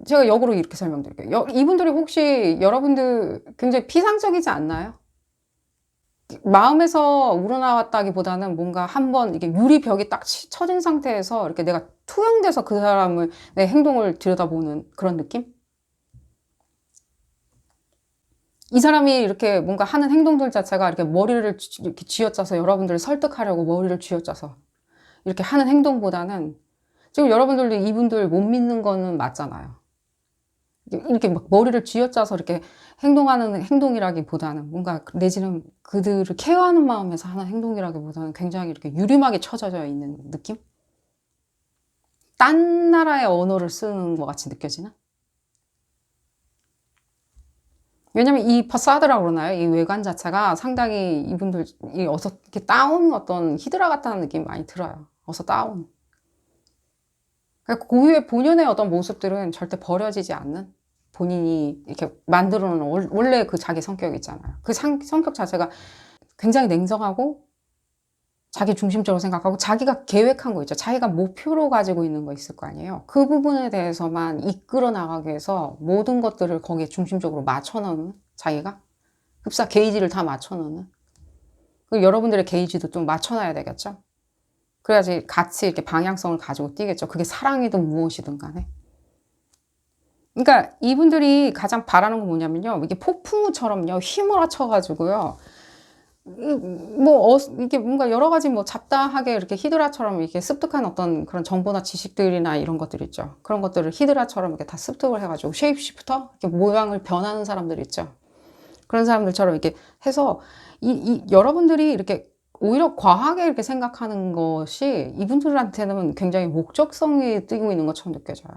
제가 역으로 이렇게 설명드릴게요. 이분들이 혹시 여러분들 굉장히 피상적이지 않나요? 마음에서 우러나왔다기보다는 뭔가 한번 이게 유리벽이 딱 쳐진 상태에서 이렇게 내가 투영돼서 그 사람을, 내 행동을 들여다보는 그런 느낌? 이 사람이 이렇게 뭔가 하는 행동들 자체가 이렇게 머리를 이렇게 쥐어짜서 여러분들을 설득하려고 머리를 쥐어짜서 이렇게 하는 행동보다는 지금 여러분들도 이분들 못 믿는 거는 맞잖아요. 이렇게 막 머리를 쥐어짜서 이렇게 행동하는 행동이라기보다는 뭔가 내지는 그들을 케어하는 마음에서 하는 행동이라기보다는 굉장히 이렇게 유림하게 쳐져져 있는 느낌? 딴 나라의 언어를 쓰는 것 같이 느껴지나? 왜냐면 이 파사드라고 그러나요? 이 외관 자체가 상당히 이분들, 어서 이렇게 따온 어떤 히드라 같다는 느낌이 많이 들어요. 어서 따온. 그러니까 고유의 본연의 어떤 모습들은 절대 버려지지 않는 본인이 이렇게 만들어 놓은 원래 그 자기 성격이 있잖아요. 그 성격 자체가 굉장히 냉정하고 자기 중심적으로 생각하고 자기가 계획한 거 있죠. 자기가 목표로 가지고 있는 거 있을 거 아니에요. 그 부분에 대해서만 이끌어 나가기 위해서 모든 것들을 거기에 중심적으로 맞춰놓는 자기가 흡사 게이지를 다 맞춰놓는 그 여러분들의 게이지도 좀 맞춰놔야 되겠죠. 그래야지 같이 이렇게 방향성을 가지고 뛰겠죠. 그게 사랑이든 무엇이든 간에. 그러니까 이분들이 가장 바라는 건 뭐냐면요. 이게 폭풍우처럼요. 휘몰아쳐가지고요. 이게 뭔가 여러 가지 뭐 잡다하게 이렇게 히드라처럼 이렇게 습득한 어떤 그런 정보나 지식들이나 이런 것들 있죠. 그런 것들을 히드라처럼 이렇게 다 습득을 해가지고 쉐입시프터? 이렇게 모양을 변하는 사람들 있죠. 그런 사람들처럼 이렇게 해서 여러분들이 이렇게 오히려 과하게 이렇게 생각하는 것이 이분들한테는 굉장히 목적성이 띄고 있는 것처럼 느껴져요.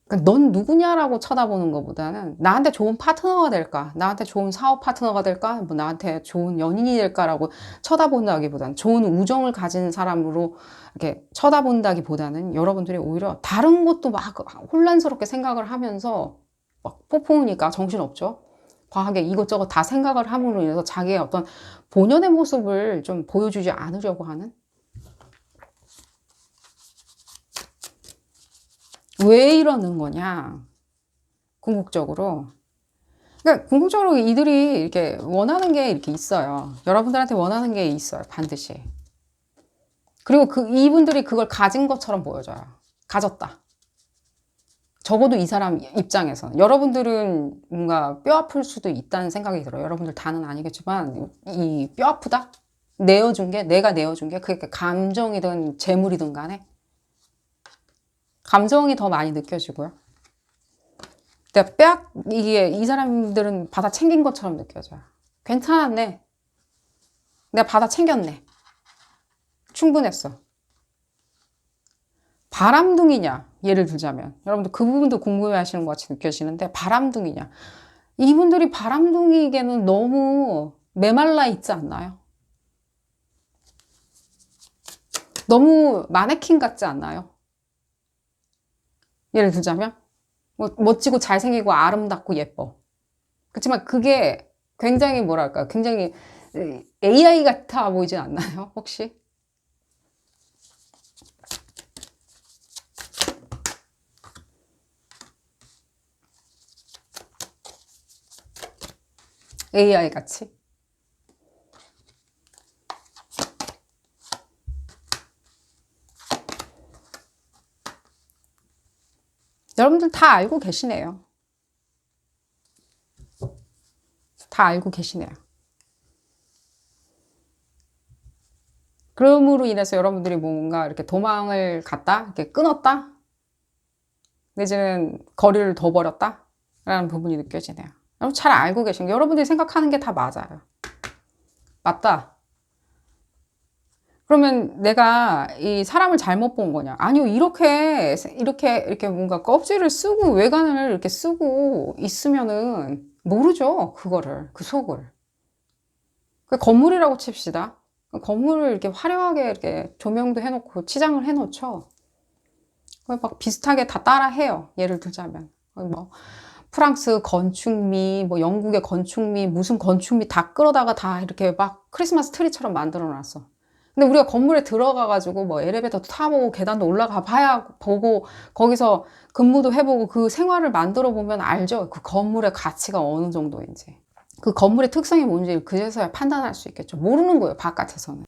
그러니까 넌 누구냐라고 쳐다보는 것보다는 나한테 좋은 파트너가 될까? 나한테 좋은 사업 파트너가 될까? 뭐 나한테 좋은 연인이 될까라고 쳐다본다기보다는 좋은 우정을 가진 사람으로 이렇게 쳐다본다기보다는 여러분들이 오히려 다른 것도 막 혼란스럽게 생각을 하면서 막 폭풍우니까 정신없죠? 과하게 이것저것 다 생각을 함으로 인해서 자기의 어떤 본연의 모습을 좀 보여주지 않으려고 하는? 왜 이러는 거냐? 궁극적으로. 그러니까 궁극적으로 이들이 이렇게 원하는 게 이렇게 있어요. 여러분들한테 원하는 게 있어요. 반드시. 그리고 이분들이 그걸 가진 것처럼 보여져요. 가졌다. 적어도 이 사람 입장에서는. 여러분들은 뭔가 뼈 아플 수도 있다는 생각이 들어요. 여러분들 다는 아니겠지만, 이 뼈 아프다? 내가 내어준 게, 그게 감정이든 재물이든 간에, 감정이 더 많이 느껴지고요. 이게 이 사람들은 받아 챙긴 것처럼 느껴져요. 괜찮았네. 내가 받아 챙겼네. 충분했어. 바람둥이냐? 예를 들자면. 여러분들 그 부분도 궁금해 하시는 것 같이 느껴지는데, 바람둥이냐? 이분들이 바람둥이에게는 너무 메말라 있지 않나요? 너무 마네킹 같지 않나요? 예를 들자면, 뭐 멋지고 잘생기고 아름답고 예뻐. 그렇지만 그게 굉장히 뭐랄까, 굉장히 AI 같아 보이진 않나요? 혹시? AI 같이? 여러분들 다 알고 계시네요. 다 알고 계시네요. 그럼으로 인해서 여러분들이 뭔가 이렇게 도망을 갔다? 이렇게 끊었다? 내지는 거리를 둬버렸다? 라는 부분이 느껴지네요. 여러분 잘 알고 계신 게 여러분들이 생각하는 게 다 맞아요. 맞다. 그러면 내가 이 사람을 잘못 본 거냐? 아니요, 이렇게 뭔가 껍질을 쓰고 외관을 이렇게 쓰고 있으면은 모르죠. 그 속을. 그 건물이라고 칩시다. 건물을 이렇게 화려하게 이렇게 조명도 해놓고 치장을 해놓죠. 막 비슷하게 다 따라 해요. 예를 들자면. 뭐, 프랑스 건축미, 뭐 영국의 건축미, 무슨 건축미 다 끌어다가 다 이렇게 막 크리스마스 트리처럼 만들어 놨어. 근데 우리가 건물에 들어가가지고 뭐 엘리베이터도 타보고 계단도 올라가 봐야 보고 거기서 근무도 해보고 그 생활을 만들어 보면 알죠. 그 건물의 가치가 어느 정도인지. 그 건물의 특성이 뭔지 그제서야 판단할 수 있겠죠. 모르는 거예요, 바깥에서는.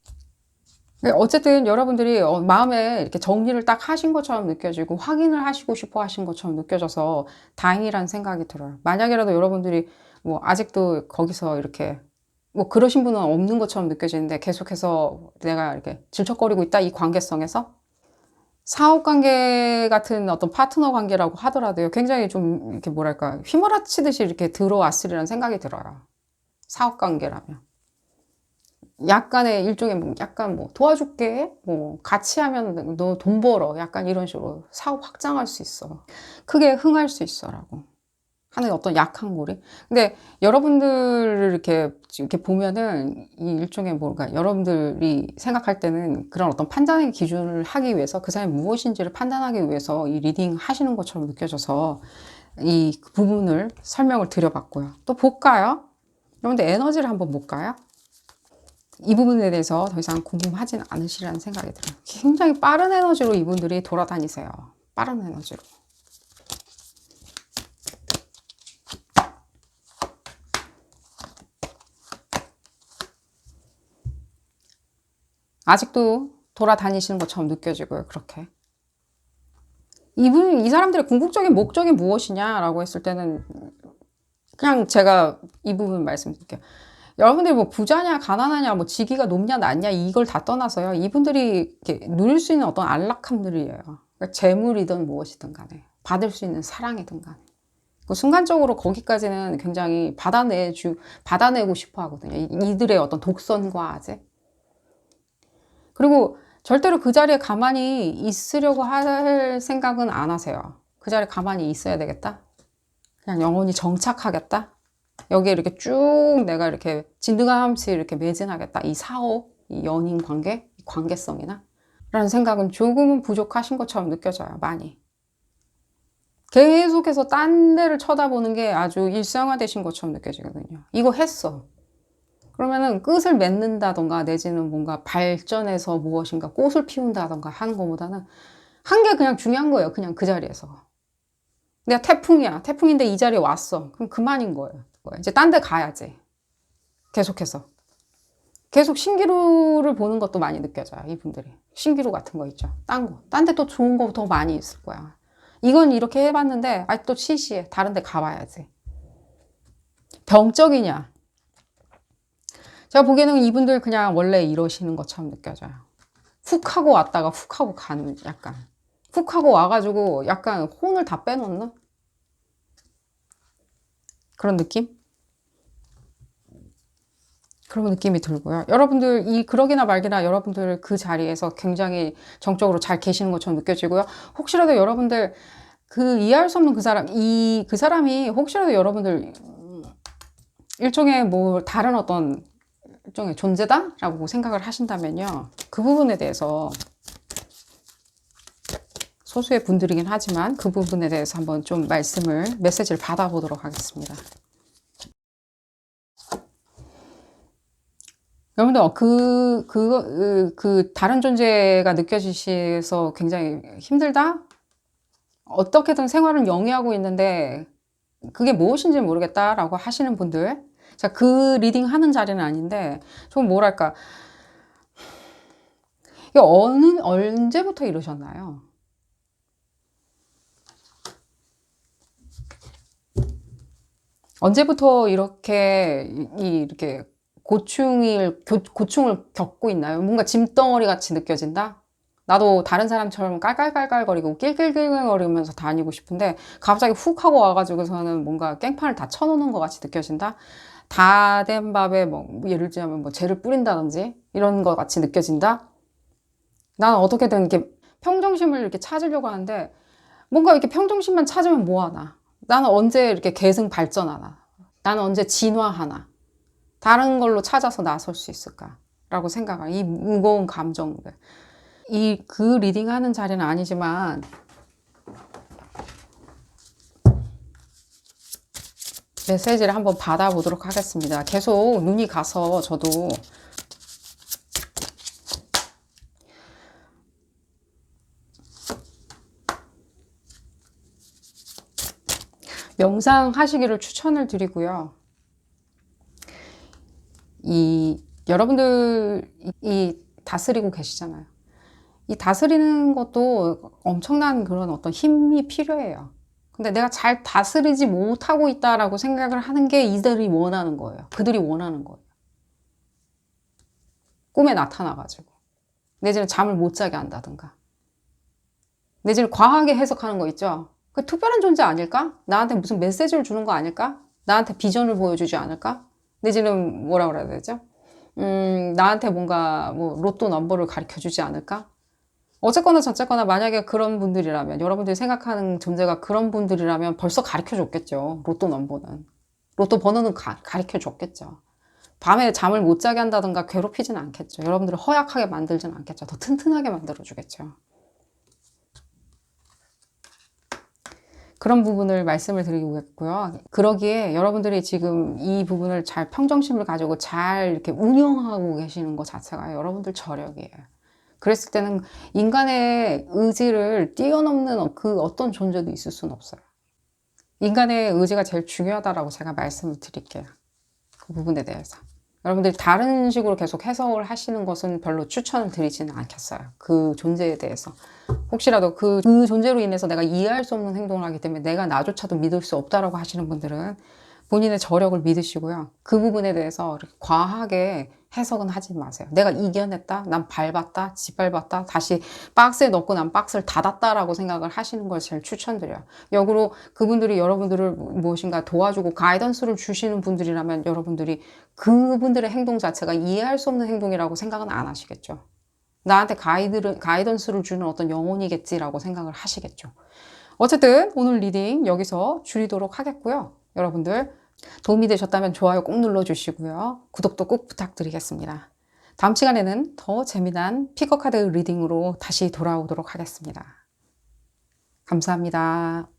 어쨌든 여러분들이 마음에 이렇게 정리를 딱 하신 것처럼 느껴지고 확인을 하시고 싶어 하신 것처럼 느껴져서 다행이라는 생각이 들어요. 만약에라도 여러분들이 뭐 아직도 거기서 이렇게 뭐 그러신 분은 없는 것처럼 느껴지는데 계속해서 내가 이렇게 질척거리고 있다, 이 관계성에서 사업 관계 같은 어떤 파트너 관계라고 하더라도요, 굉장히 좀 이렇게 뭐랄까 휘몰아치듯이 이렇게 들어왔으리라는 생각이 들어요. 사업 관계라면. 약간의 일종의 약간 뭐 도와줄게, 뭐 같이 하면 너 돈 벌어, 약간 이런 식으로 사업 확장할 수 있어, 크게 흥할 수 있어라고 하는 어떤 약한 고리. 근데 여러분들을 이렇게 보면은 이 일종의 뭔가 여러분들이 생각할 때는 그런 어떤 판단의 기준을 하기 위해서 그 사람이 무엇인지를 판단하기 위해서 이 리딩 하시는 것처럼 느껴져서 이 부분을 설명을 드려봤고요. 또 볼까요? 여러분들 에너지를 한번 볼까요? 이 부분에 대해서 더 이상 궁금하진 않으시라는 생각이 들어요. 굉장히 빠른 에너지로 이분들이 돌아다니세요. 빠른 에너지로. 아직도 돌아다니시는 것처럼 느껴지고요. 그렇게. 이 사람들의 궁극적인 목적이 무엇이냐라고 했을 때는 그냥 제가 이 부분 말씀드릴게요. 여러분들이 뭐 부자냐, 가난하냐, 뭐 직위가 높냐, 낮냐, 이걸 다 떠나서요. 이분들이 이렇게 누릴 수 있는 어떤 안락함들이에요. 그러니까 재물이든 무엇이든 간에. 받을 수 있는 사랑이든 간에. 그 순간적으로 거기까지는 굉장히 받아내고 싶어 하거든요. 이들의 어떤 독선과 아재. 그리고 절대로 그 자리에 가만히 있으려고 할 생각은 안 하세요. 그 자리에 가만히 있어야 되겠다. 그냥 영원히 정착하겠다. 여기에 이렇게 쭉 내가 이렇게 진드감없이 이렇게 매진하겠다. 이 사업, 이 연인 관계, 이 관계성이나 라는 생각은 조금은 부족하신 것처럼 느껴져요. 많이. 계속해서 딴 데를 쳐다보는 게 아주 일상화되신 것처럼 느껴지거든요. 이거 했어. 그러면은 끝을 맺는다던가 내지는 뭔가 발전해서 무엇인가 꽃을 피운다던가 하는 것보다는 한 게 그냥 중요한 거예요. 그냥 그 자리에서. 내가 태풍이야. 태풍인데 이 자리에 왔어. 그럼 그만인 거예요. 이제 딴 데 가야지. 계속해서. 계속 신기루를 보는 것도 많이 느껴져요. 이분들이. 신기루 같은 거 있죠. 딴 거. 딴 데 또 좋은 거 더 많이 있을 거야. 이건 이렇게 해봤는데 또 시시해. 다른 데 가봐야지. 병적이냐? 제가 보기에는 이분들 그냥 원래 이러시는 것처럼 느껴져요. 훅 하고 왔다가 훅 하고 가는, 약간 훅 하고 와가지고 약간 혼을 다 빼놓는 그런 느낌? 그런 느낌이 들고요. 여러분들 그러기나 말기나 여러분들 그 자리에서 굉장히 정적으로 잘 계시는 것처럼 느껴지고요. 혹시라도 여러분들 이해할 수 없는 그 사람이 혹시라도 여러분들 일종의 뭐 다른 어떤 일종의 존재다라고 생각을 하신다면요. 그 부분에 대해서 소수의 분들이긴 하지만 그 부분에 대해서 한번 좀 메시지를 받아보도록 하겠습니다. 여러분들, 다른 존재가 느껴지셔서 굉장히 힘들다? 어떻게든 생활을 영위하고 있는데, 그게 무엇인지 모르겠다라고 하시는 분들. 자, 그 리딩 하는 자리는 아닌데, 좀 뭐랄까. 이게 언제부터 이러셨나요? 언제부터 이렇게 고충을 겪고 있나요? 뭔가 짐덩어리 같이 느껴진다? 나도 다른 사람처럼 깔깔깔깔거리고 낄낄낄거리면서 다니고 싶은데 갑자기 훅 하고 와가지고서는 뭔가 깽판을 다 쳐놓는 것 같이 느껴진다? 다 된 밥에 뭐 예를 들자면 뭐 재를 뿌린다든지 이런 것 같이 느껴진다? 나는 어떻게든 이렇게 평정심을 이렇게 찾으려고 하는데 뭔가 이렇게 평정심만 찾으면 뭐하나? 나는 언제 이렇게 계승 발전하나? 나는 언제 진화하나? 다른 걸로 찾아서 나설 수 있을까? 라고 생각한 이 무거운 감정들. 그 리딩 하는 자리는 아니지만, 메시지를 한번 받아보도록 하겠습니다. 계속 눈이 가서 저도 명상하시기를 추천을 드리고요. 여러분들, 다스리고 계시잖아요. 이 다스리는 것도 엄청난 그런 어떤 힘이 필요해요. 근데 내가 잘 다스리지 못하고 있다라고 생각을 하는 게 이들이 원하는 거예요. 그들이 원하는 거예요. 꿈에 나타나가지고 내지는 잠을 못 자게 한다든가, 내지는 과하게 해석하는 거 있죠. 그 특별한 존재 아닐까? 나한테 무슨 메시지를 주는 거 아닐까? 나한테 비전을 보여주지 않을까? 내지는 뭐라 그래야 되죠? 나한테 뭔가 뭐 로또 넘버를 가르쳐 주지 않을까? 어쨌거나 저쨌거나 만약에 그런 분들이라면, 여러분들이 생각하는 존재가 그런 분들이라면 벌써 가르쳐 줬겠죠. 로또 넘버는. 로또 번호는 가르쳐 줬겠죠. 밤에 잠을 못 자게 한다든가 괴롭히진 않겠죠. 여러분들을 허약하게 만들진 않겠죠. 더 튼튼하게 만들어 주겠죠. 그런 부분을 말씀을 드리고요. 그러기에 여러분들이 지금 이 부분을 잘 평정심을 가지고 잘 이렇게 운영하고 계시는 것 자체가 여러분들 저력이에요. 그랬을 때는 인간의 의지를 뛰어넘는 그 어떤 존재도 있을 수는 없어요. 인간의 의지가 제일 중요하다라고 제가 말씀을 드릴게요. 그 부분에 대해서. 여러분들이 다른 식으로 계속 해석을 하시는 것은 별로 추천을 드리지는 않겠어요. 그 존재에 대해서. 혹시라도 그 존재로 인해서 내가 이해할 수 없는 행동을 하기 때문에 내가 나조차도 믿을 수 없다라고 하시는 분들은 본인의 저력을 믿으시고요. 그 부분에 대해서 이렇게 과하게 해석은 하지 마세요. 내가 이겨냈다, 난 밟았다, 짓밟았다, 다시 박스에 넣고 난 박스를 닫았다라고 생각을 하시는 걸 제일 추천드려요. 역으로 그분들이 여러분들을 무엇인가 도와주고 가이던스를 주시는 분들이라면 여러분들이 그분들의 행동 자체가 이해할 수 없는 행동이라고 생각은 안 하시겠죠. 나한테 가이던스를 주는 어떤 영혼이겠지라고 생각을 하시겠죠. 어쨌든 오늘 리딩 여기서 줄이도록 하겠고요. 여러분들 도움이 되셨다면 좋아요 꼭 눌러주시고요. 구독도 꼭 부탁드리겠습니다. 다음 시간에는 더 재미난 피거카드 리딩으로 다시 돌아오도록 하겠습니다. 감사합니다.